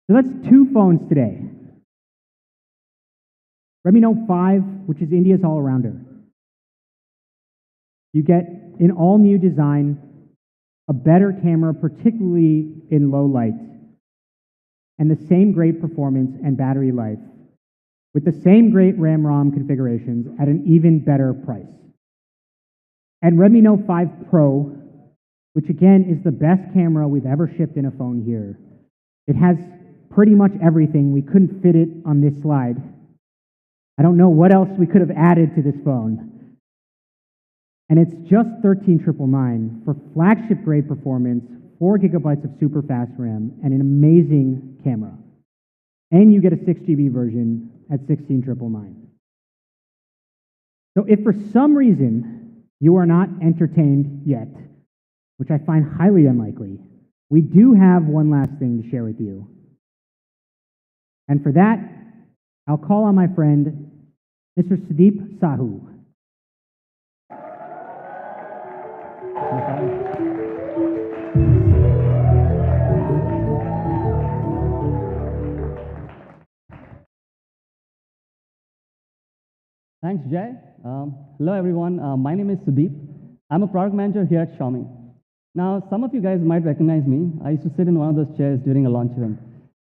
so that's two phones today. Redmi Note 5, which is India's all-arounder. You get an all-new design, a better camera, particularly in low light, and the same great performance and battery life, with the same great RAM-ROM configurations at an even better price. And Redmi Note 5 Pro, which again is the best camera we've ever shipped in a phone here. It has pretty much everything. We couldn't fit it on this slide. I don't know what else we could have added to this phone. And it's just $13,999 for flagship grade performance, 4 gigabytes of super fast RAM, and an amazing camera. And you get a 6 GB version at $16,999. So if for some reason you are not entertained yet, which I find highly unlikely, we do have one last thing to share with you. And for that, I'll call on my friend, Mr. Sudeep Sahu. Thanks, Jay. Hello, everyone. My name is Sudeep. I'm a product manager here at Xiaomi. Now, some of you guys might recognize me. I used to sit in one of those chairs during a launch event.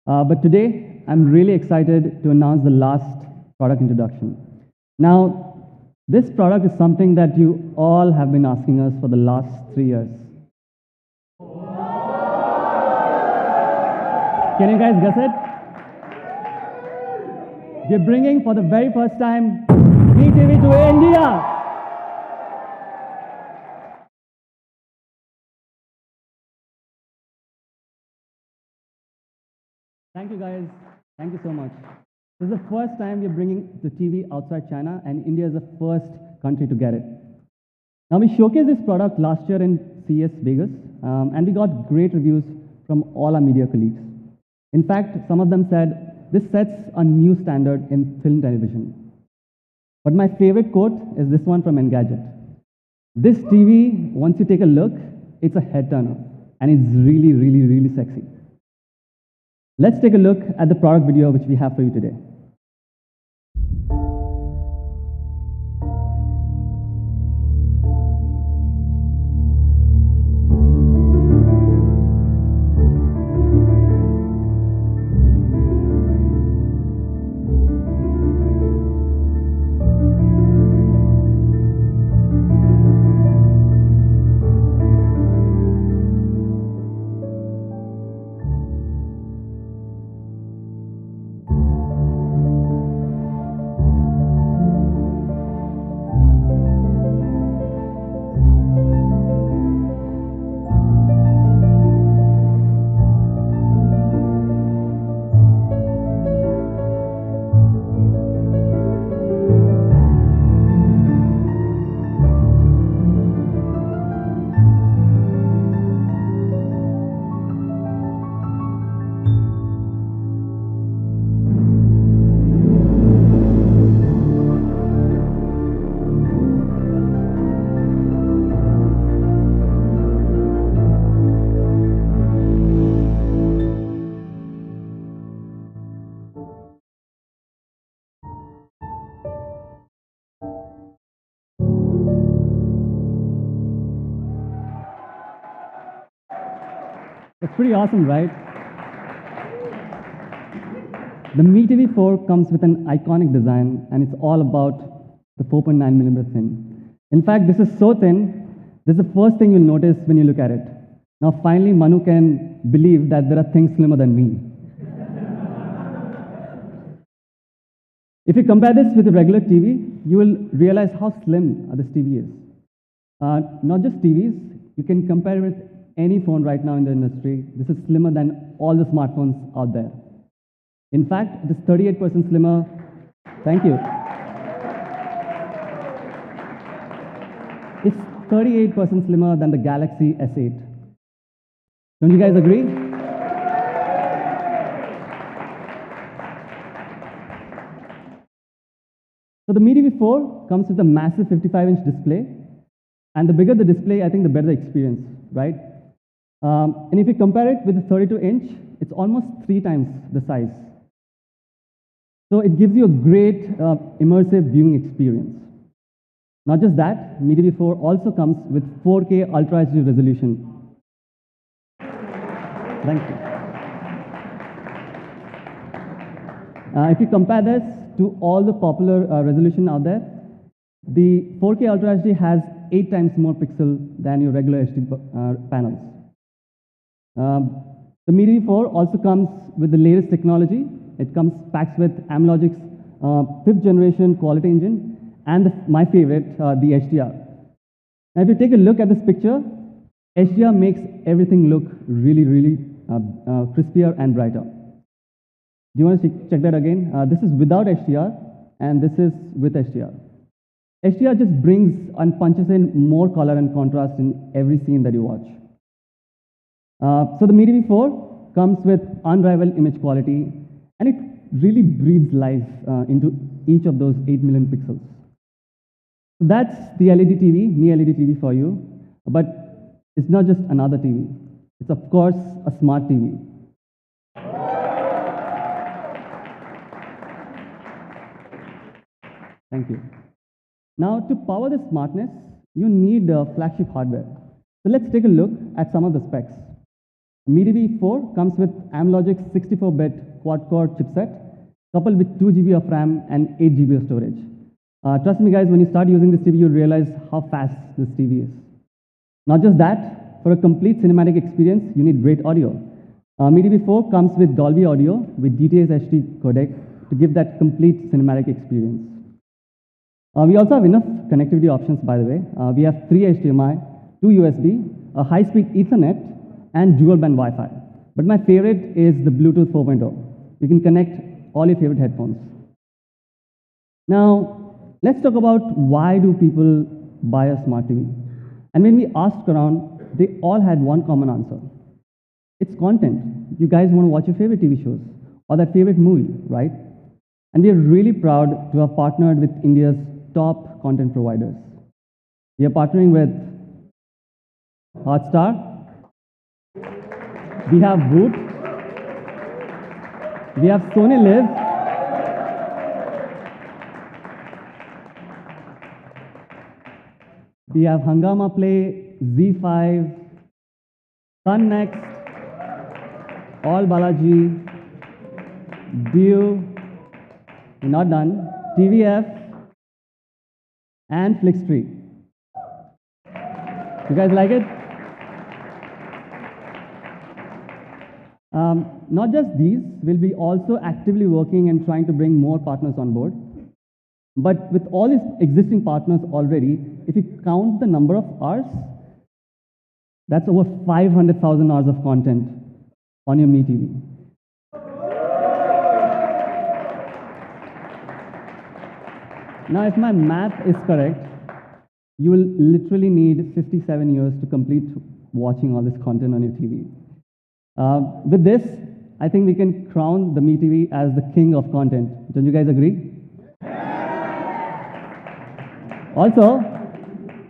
But today, I'm really excited to announce the last product introduction. Now, this product is something that you all have been asking us for the last 3 years. Can you guys guess it? We're bringing for the very first time Mi TV to India. Thank you guys. Thank you so much. This is the first time we're bringing the TV outside China, and India is the first country to get it. Now, we showcased this product last year in CES Vegas, and we got great reviews from all our media colleagues. In fact, some of them said, this sets a new standard in film television. But my favorite quote is this one from Engadget. This TV, once you take a look, it's a head turner, and it's really, really, really sexy. Let's take a look at the product video which we have for you today. It's pretty awesome, right? The Mi TV 4 comes with an iconic design, and it's all about the 4.9mm thin. In fact, this is so thin, this is the first thing you'll notice when you look at it. Now, finally, Manu can believe that there are things slimmer than me. If you compare this with a regular TV, you will realize how slim this TV is. Not just TVs, you can compare it with any phone right now in the industry. This is slimmer than all the smartphones out there. In fact, it is 38% slimmer. Thank you. It's 38% slimmer than the Galaxy S8. Don't you guys agree? So the Mi TV 4 comes with a massive 55-inch display. And the bigger the display, I think the better the experience, right? And if you compare it with the 32-inch, it's almost 3 times the size. So it gives you a great immersive viewing experience. Not just that, Mi TV 4 also comes with 4K Ultra HD resolution. Thank you. If you compare this to all the popular resolution out there, the 4K Ultra HD has 8 times more pixel than your regular HD panels. The Mi TV 4 also comes with the latest technology. It comes packed with Amlogic's 5th generation quality engine and my favorite, the HDR. Now, if you take a look at this picture, HDR makes everything look really, really crispier and brighter. Do you want to check that again? This is without HDR, and this is with HDR. HDR just brings and punches in more color and contrast in every scene that you watch. So the Mi TV 4 comes with unrivaled image quality, and it really breathes life into each of those 8 million pixels. So that's the LED TV, Mi LED TV for you. But it's not just another TV. It's of course a smart TV. Thank you. Now, to power this smartness, you need flagship hardware. So let's take a look at some of the specs. Mi TV 4 comes with Amlogic's 64-bit quad-core chipset, coupled with 2 GB of RAM and 8 GB of storage. Trust me, guys, when you start using this TV, you'll realize how fast this TV is. Not just that, for a complete cinematic experience, you need great audio. Mi TV 4 comes with Dolby Audio with DTS HD codec to give that complete cinematic experience. We also have enough connectivity options, by the way. We have 3 HDMI, 2 USB, a high-speed Ethernet, and dual-band Wi-Fi. But my favorite is the Bluetooth 4.0. You can connect all your favorite headphones. Now, let's talk about why do people buy a smart TV. And when we asked around, they all had one common answer. It's content. You guys want to watch your favorite TV shows or that favorite movie, right? And we are really proud to have partnered with India's top content providers. We are partnering with Hotstar, we have Voot, We have Sony Live. We have Hangama Play, Z5, Sun Next, All Balaji, Dio, not done, TVF, and Flixtree. You guys like it? Not just these, we'll be also actively working and trying to bring more partners on board. But with all these existing partners already, if you count the number of hours, that's over 500,000 hours of content on your MeTV. Now, if my math is correct, you will literally need 57 years to complete watching all this content on your TV. With this, I think we can crown the MeTV as the king of content. Don't you guys agree? Also,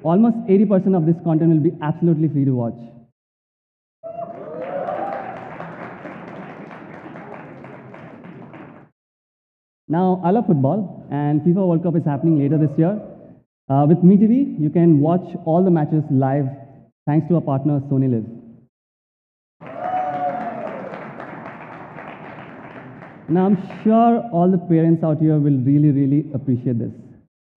almost 80% of this content will be absolutely free to watch. Now, I love football, and FIFA World Cup is happening later this year. With MeTV, you can watch all the matches live thanks to our partner Sony Live. Now, I'm sure all the parents out here will really appreciate this.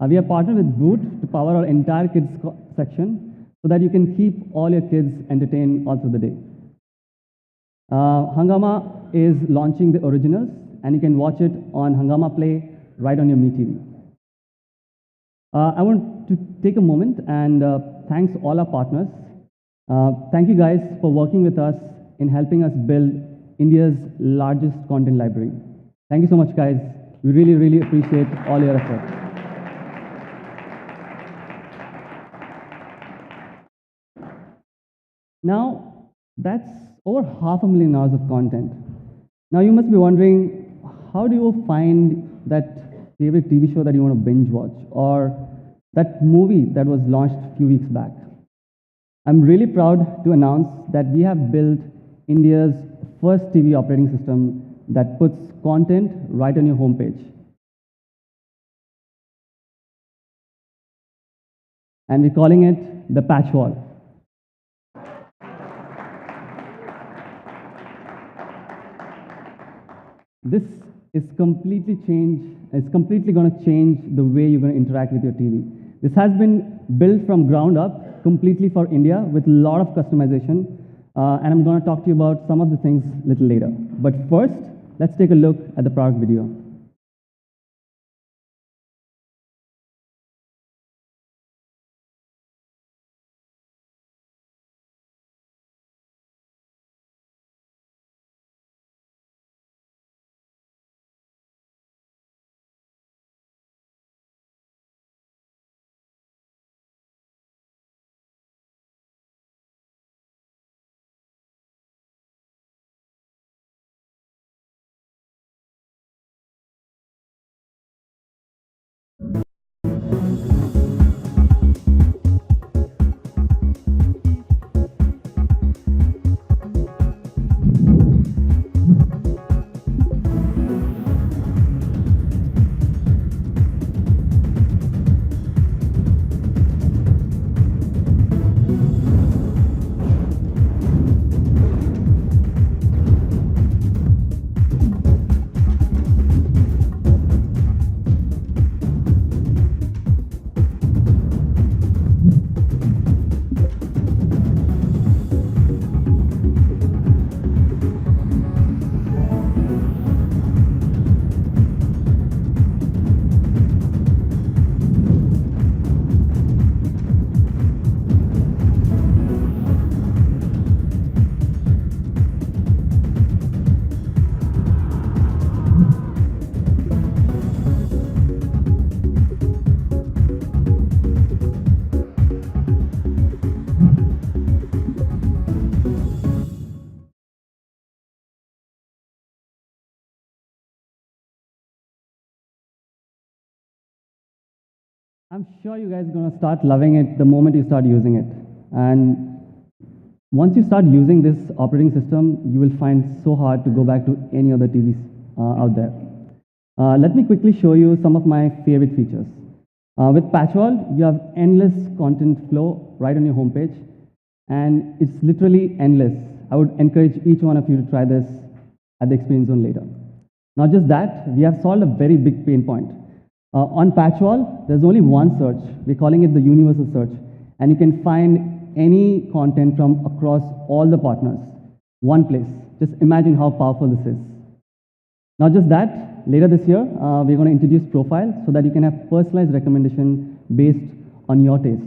We are partnered with Boot to power our entire kids section so that you can keep all your kids entertained all through the day. Hangama is launching the originals, and you can watch it on Hangama Play right on your MeTV. I want to take a moment and thanks all our partners. Thank you guys for working with us in helping us build India's largest content library. Thank you so much, guys. We really appreciate all your efforts. Now, that's over 500,000 hours of content. Now, you must be wondering, how do you find that favorite TV show that you want to binge watch, or that movie that was launched a few weeks back? I'm really proud to announce that we have built India's first TV operating system that puts content right on your homepage. And we're calling it the Patch Wall. This is completely going to change the way you're going to interact with your TV. This has been built from ground up completely for India with a lot of customization. And I'm going to talk to you about some of the things a little later. But first, let's take a look at the product video. I'm sure you guys are going to start loving it the moment you start using it. And once you start using this operating system, you will find it so hard to go back to any other TV out there. Let me quickly show you some of my favorite features. With Patch Wall, you have endless content flow right on your homepage, and it's literally endless. I would encourage each one of you to try this at the experience zone later. Not just that, we have solved a very big pain point. On Patch Wall, there's only one search. We're calling it the universal search, and you can find any content from across all the partners. One place. Just imagine how powerful this is. Not just that, later this year, we're going to introduce Profile so that you can have personalized recommendation based on your taste.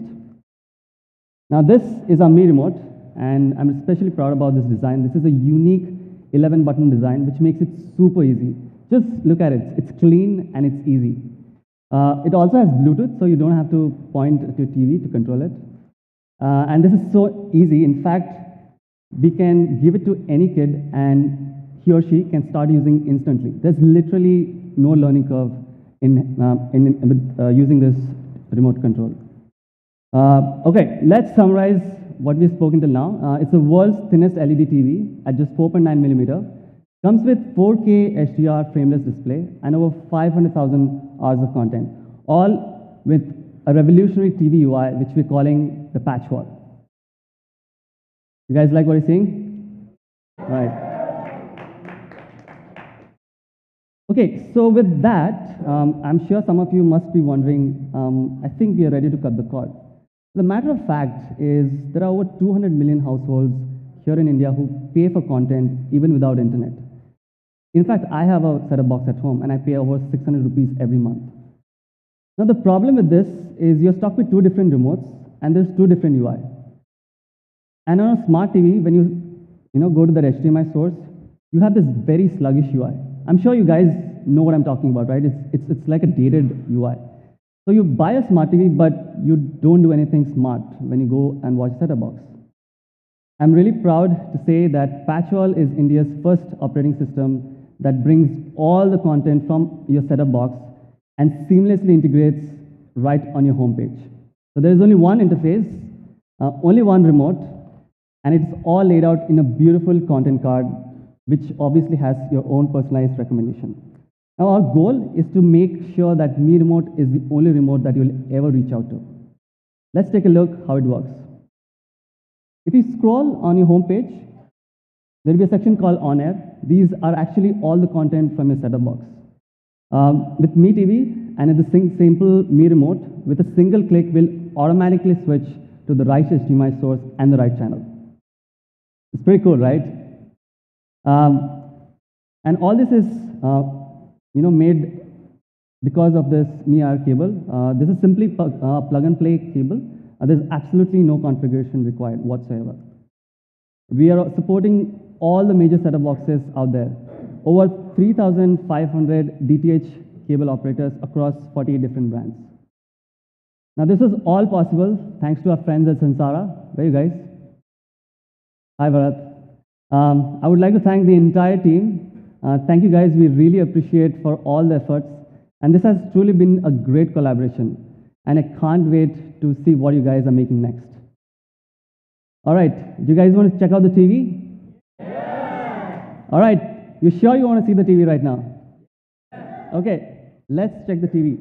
Now, this is our Mi Remote, and I'm especially proud about this design. This is a unique 11-button design, which makes it super easy. Just look at it. It's clean and it's easy. It also has Bluetooth, so you don't have to point to your TV to control it. And this is so easy. In fact, we can give it to any kid and he or she can start using instantly. There's literally no learning curve with using this remote control. Okay, let's summarize what we've spoken till now. It's the world's thinnest LED TV at just 4.9 millimeter. Comes with 4K HDR frameless display and over 500,000 hours of content, all with a revolutionary TV UI, which we're calling the Patch Wall. You guys like what you're seeing? All right. Okay, so with that, I'm sure some of you must be wondering, I think we are ready to cut the cord. The matter of fact is there are over 200 million households here in India who pay for content even without internet. In fact, I have a set-top box at home and I pay over 600 rupees every month. Now the problem with this is you're stuck with two different remotes and there's two different UI. And on a smart TV, when you go to the HDMI source, you have this very sluggish UI. I'm sure you guys know what I'm talking about, right? It's like a dated UI. So you buy a smart TV, but you don't do anything smart when you go and watch set-top box. I'm really proud to say that Patch Wall is India's first operating system that brings all the content from your set-top box and seamlessly integrates right on your homepage. So there is only one interface, only one remote, and it's all laid out in a beautiful content card, which obviously has your own personalized recommendation. Now our goal is to make sure that Mi Remote is the only remote that you'll ever reach out to. Let's take a look how it works. If you scroll on your homepage, there will be a section called On Air. These are actually all the content from your set-top box. With Mi TV and with the simple Mi Remote, with a single click, we'll automatically switch to the right HDMI source and the right channel. It's pretty cool, right? And all this is made because of this Mi-R cable. This is simply plug-and-play cable. There's absolutely no configuration required whatsoever. We are supporting all the major set-top boxes out there. Over 3,500 DTH cable operators across 48 different brands. Now this is all possible thanks to our friends at Sansara. Where are you guys? Hi Bharat. I would like to thank the entire team. Thank you guys, we really appreciate for all the efforts. And this has truly been a great collaboration. And I can't wait to see what you guys are making next. All right, do you guys want to check out the TV? Yeah. All right, you sure you want to see the TV right now? Okay, let's check the TV.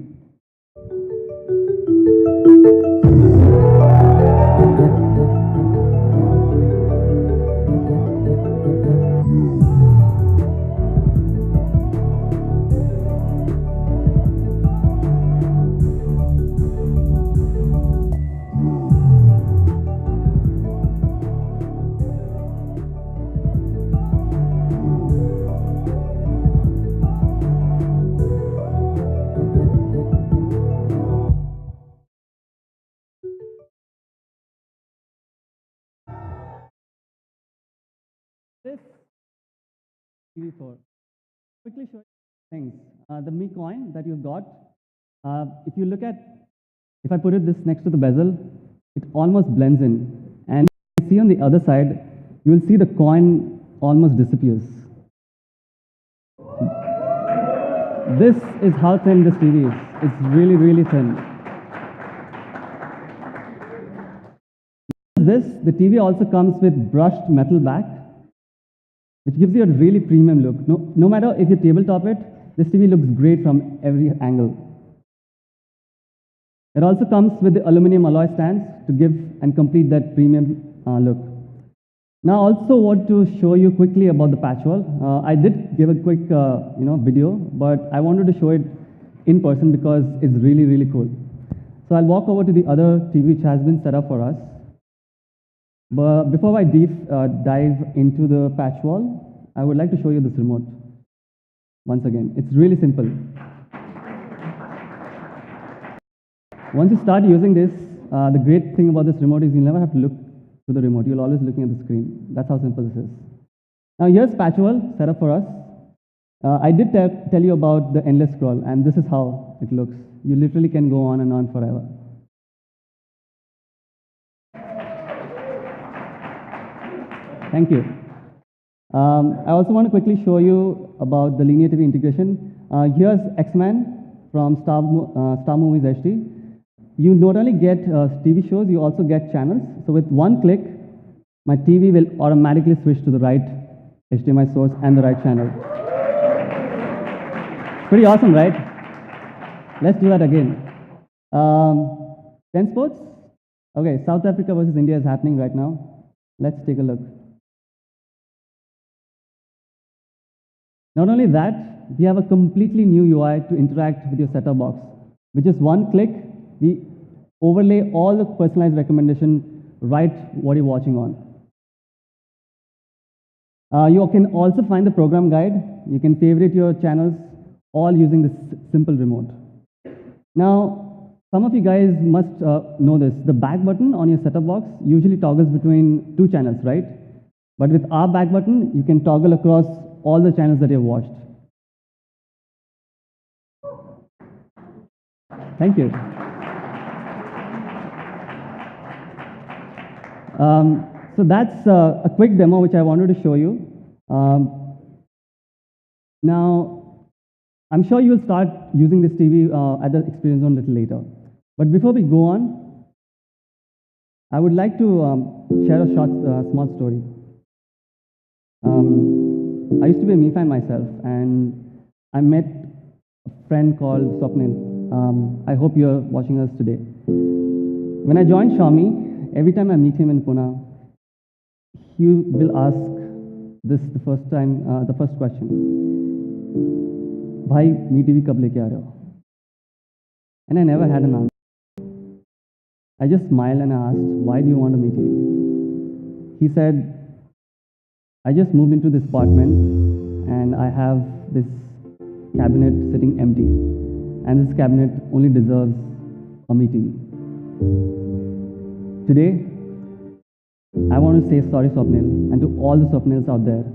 This TV4. Quickly show you things. The Mi coin that you've got, if you look at, if I put it this next to the bezel, it almost blends in. And you see on the other side, you will see the coin almost disappears. This is how thin this TV is. It's really, really thin. The TV also comes with brushed metal back. which gives you a really premium look. No matter if you tabletop it, this TV looks great from every angle. It also comes with the aluminum alloy stands to give and complete that premium look. Now, I also want to show you quickly about the patch wall. I did give a quick video, but I wanted to show it in person because it's really, really cool. So I'll walk over to the other TV which has been set up for us. But before I dive into the patch wall, I would like to show you this remote. Once again, it's really simple. Once you start using this, the great thing about this remote is you'll never have to look to the remote. You'll always be looking at the screen. That's how simple this is. Now here's patch wall set up for us. I did tell you about the endless scroll, and this is how it looks. You literally can go on and on forever. Thank you. I also want to quickly show you about the linear TV integration. Here's X-Men from Star Movies HD. You not only get TV shows, you also get channels. So with one click, my TV will automatically switch to the right HDMI source and the right channel. Pretty awesome, right? Let's do that again. 10 sports? Okay, South Africa versus India is happening right now. Let's take a look. Not only that, we have a completely new UI to interact with your set-top box. With just one click, we overlay all the personalized recommendation right what you're watching on. You can also find the program guide. You can favorite your channels all using this simple remote. Now, some of you guys must know this. The back button on your set-top box usually toggles between two channels, right? But with our back button, you can toggle across all the channels that you've watched. Thank you. So that's a quick demo which I wanted to show you. Now, I'm sure you will start using this TV at the experience zone a little later. But before we go on, I would like to share a short, small story. I used to be a Mi fan myself, and I met a friend called Swapnil. I hope you're watching us today. When I joined Xiaomi, every time I meet him in Pune, he will ask this the first question. Bhai, Mi TV kab leke aa rahe ho? And I never had an answer. I just smiled and I asked, why do you want a Mi TV? He said, I just moved into this apartment and I have this cabinet sitting empty. And this cabinet only deserves a Mi TV. Today, I want to say sorry, Swapnil, and to all the Swapnils out there.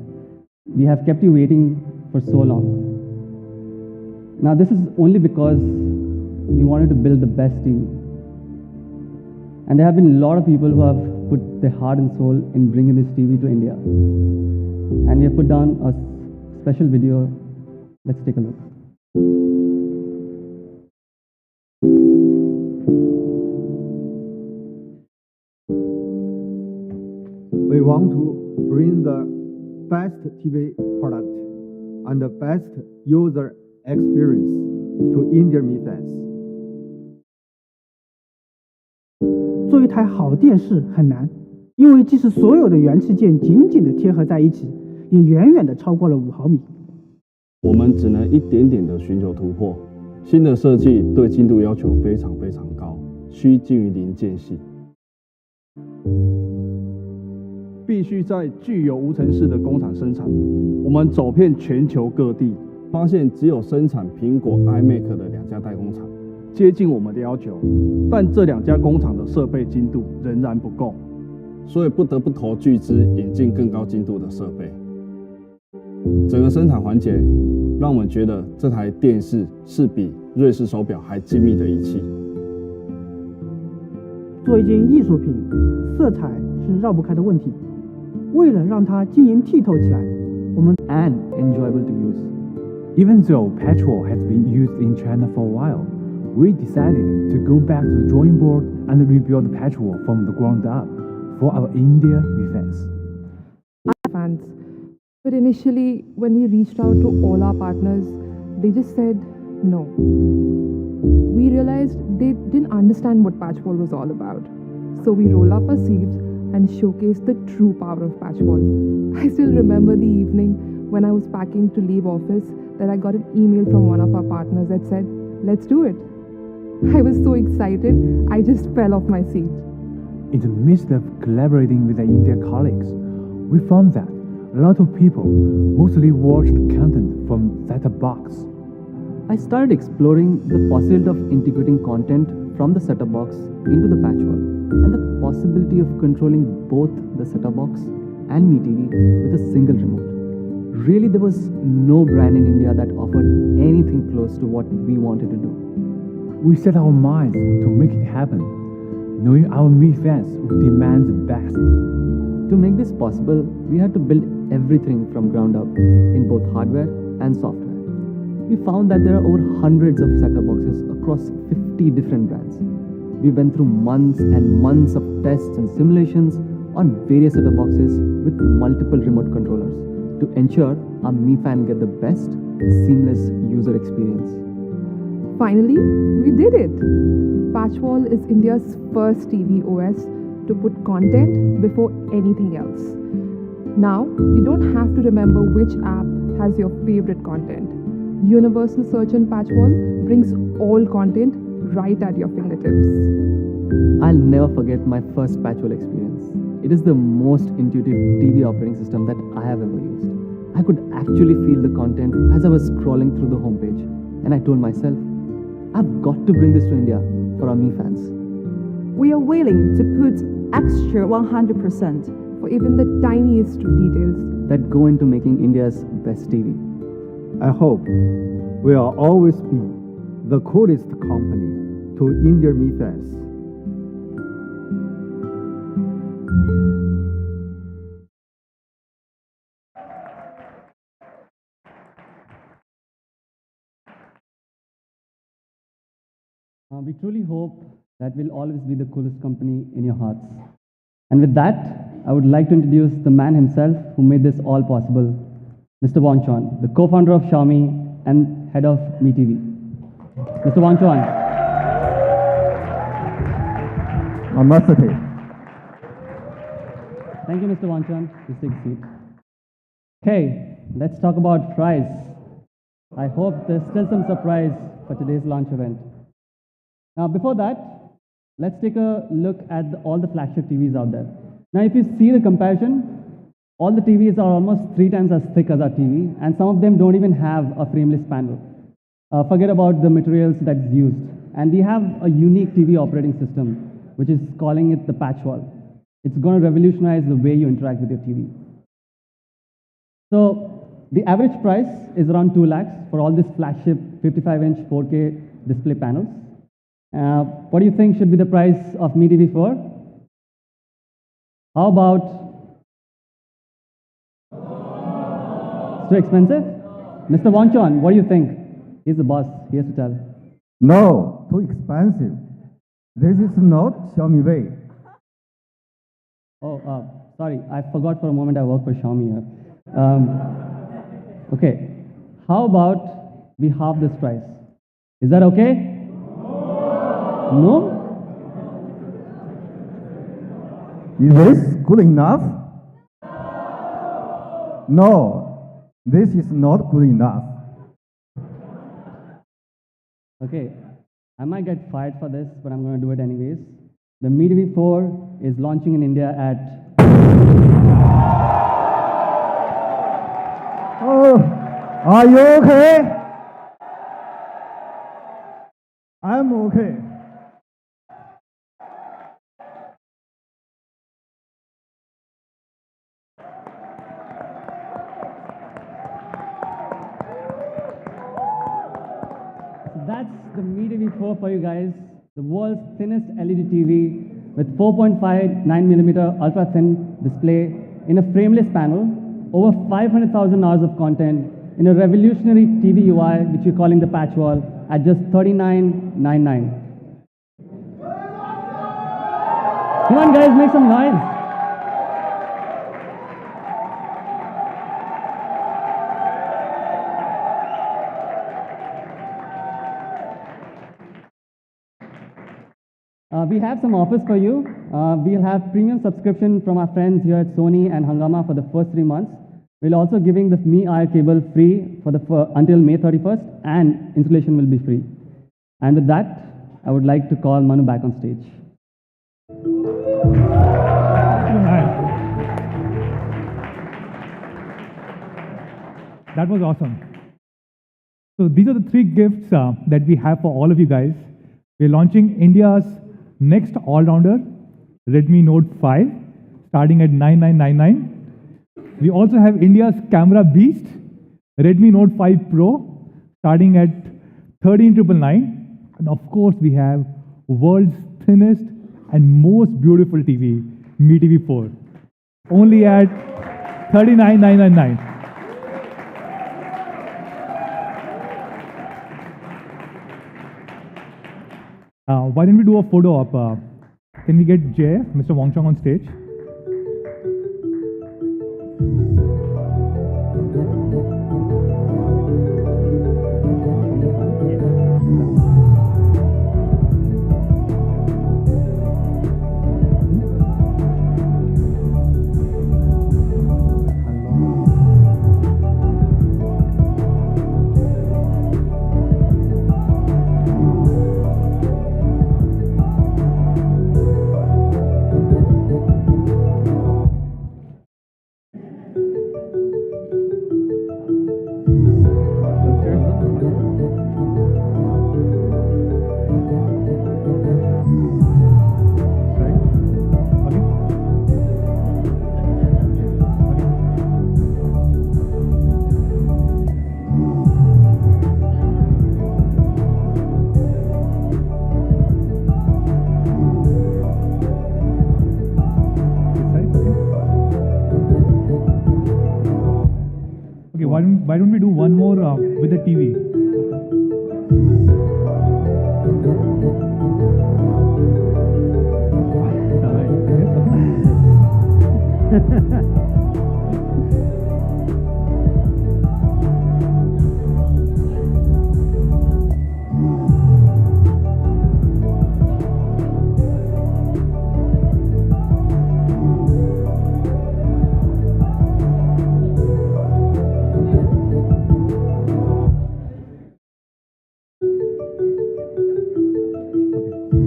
We have kept you waiting for so long. Now, this is only because we wanted to build the best TV. And there have been a lot of people who have put their heart and soul in bringing this TV to India. And we have put down a special video. Let's take a look. We want to bring the best TV product and the best user experience to Indian Mi fans. 做一台好电视很难，因为即使所有的元器件紧紧地贴合在一起，也远远地超过了5毫米。我们只能一点点地寻求突破。新的设计对精度要求非常高，需近于零间隙。必须在具有无尘室的工厂生产。我们走遍全球各地，发现只有生产苹果 iMac 的2家代工厂接近我们的要求，但这2家工厂的设备精度仍然不够，所以不得不投巨资引进更高精度的设备。整个生产环节让我们觉得这台电视是比瑞士手表还精密的仪器。做一件艺术品，色彩是绕不开的问题。为了让它晶莹剔透起来，我们 and enjoyable to use. Even though petrol has been used in China for a while, we decided to go back to the drawing board and rebuild petrol from the ground up for our India Mi fans. Fans, But initially, when we reached out to all our partners, they just said no. We realized they didn't understand what Patchwall was all about. So we rolled up our sleeves and showcased the true power of Patchwall. I still remember the evening when I was packing to leave office that I got an email from one of our partners that said, "Let's do it." I was so excited, I just fell off my seat. In the midst of collaborating with our India colleagues, we found that a lot of people mostly watched content from set-top box. I started exploring the possibility of integrating content from the set-top box into the patchwall and the possibility of controlling both the set-top box and MeTV with a single remote. Really, there was no brand in India that offered anything close to what we wanted to do. We set our minds to make it happen, knowing our Mi fans would demand the best. To make this possible, we had to build everything from ground up in both hardware and software. We found that there are over hundreds of set-top boxes across 50 different brands. We went through months and months of tests and simulations on various set-top boxes with multiple remote controllers to ensure our Mi fan get the best seamless user experience. Finally, we did it! Patchwall is India's first TV OS to put content before anything else. Now, you don't have to remember which app has your favorite content. Universal Search in Patchwall brings all content right at your fingertips. I'll never forget my first Patchwall experience. It is the most intuitive TV operating system that I have ever used. I could actually feel the content as I was scrolling through the homepage, and I told myself, I've got to bring this to India for our Mi fans. We are willing to put extra 100% for even the tiniest of details that go into making India's best TV. I hope we'll always be the coolest company to Indian Mi fans. We truly hope that we'll always be the coolest company in your hearts. And with that, I would like to introduce the man himself who made this all possible, Mr. Wangchuan, the co-founder of Xiaomi and head of MeTV. Mr. Wangchuan. Namaste. Thank you, Mr. Wangchuan. Please take a seat. Okay, let's talk about price. I hope there's still some surprise for today's launch event. Now, before that, let's take a look at all the flagship TVs out there. Now, if you see the comparison, all the TVs are almost 3 times as thick as our TV, and some of them don't even have a frameless panel. Forget about the materials that's used. And we have a unique TV operating system, which is calling it the Patchwall. It's going to revolutionize the way you interact with your TV. So, the average price is around 2 lakhs for all this flagship 55-inch 4K display panels. What do you think should be the price of MeTV 4? How about... It's too expensive? Mr. Wangchuan, what do you think? He's the boss, he has to tell. No, too expensive. This is not Xiaomi way. Oh, sorry, I forgot for a moment I work for Xiaomi here. Okay, how about we halve this price? Is that okay? No? Is this good enough? No, this is not good enough. Okay, I might get fired for this, but I'm going to do it anyways. The MeTV 4 is launching in India at... Oh, are you okay? I'm okay. That's the MeTV 4 for you guys, the world's thinnest LED TV with 4.59mm ultra-thin display in a frameless panel, over 500,000 hours of content in a revolutionary TV UI, which we're calling the Patchwall, at just $39.99. Come on guys, make some noise. We have some offers for you. We'll have premium subscription from our friends here at Sony and Hungama for the first 3 months. We're also giving the Mi IR cable free until May 31st, and installation will be free. And with that, I would like to call Manu back on stage. That was awesome. So these are the 3 gifts that we have for all of you guys. We're launching India's next all-rounder, Redmi Note 5, starting at 9999. We also have India's camera beast, Redmi Note 5 Pro, starting at 13999. And of course, we have world's thinnest and most beautiful TV, Mi TV 4, only at 39999. Why don't we do a photo op? Can we get Jay, Mr. Wong Chong on stage? Why don't we do one more with the TV?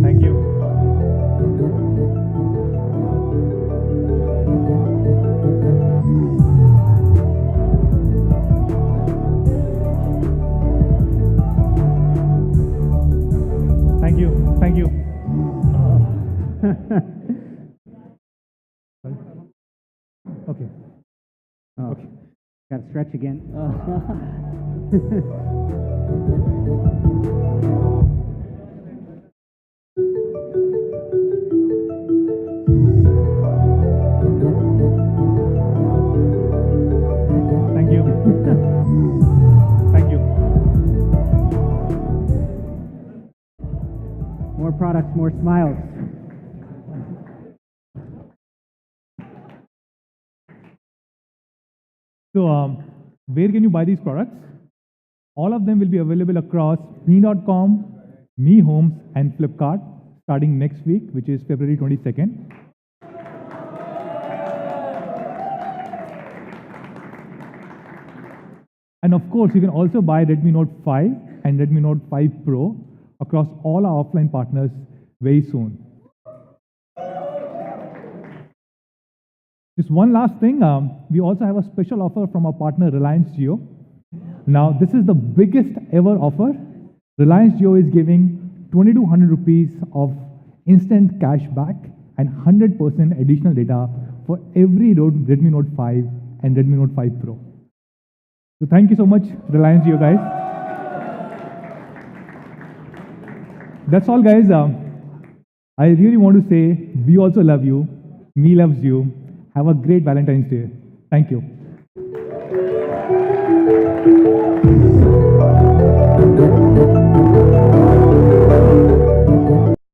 Thank you. Thank you. Thank you. Okay. Okay. Got to stretch again. Thank you. Thank you. More products, more smiles. So, where can you buy these products? All of them will be available across me.com, Mi Homes, and Flipkart starting next week, which is February 22nd. And of course, you can also buy Redmi Note 5 and Redmi Note 5 Pro across all our offline partners very soon. Just one last thing, we also have a special offer from our partner Reliance Jio. Now, this is the biggest ever offer. Reliance Jio is giving 2,200 rupees of instant cash back and 100% additional data for every Redmi Note 5 and Redmi Note 5 Pro. So thank you so much, Reliance Jio guys. That's all, guys. I really want to say we also love you. Me loves you. Have a great Valentine's Day. Thank you.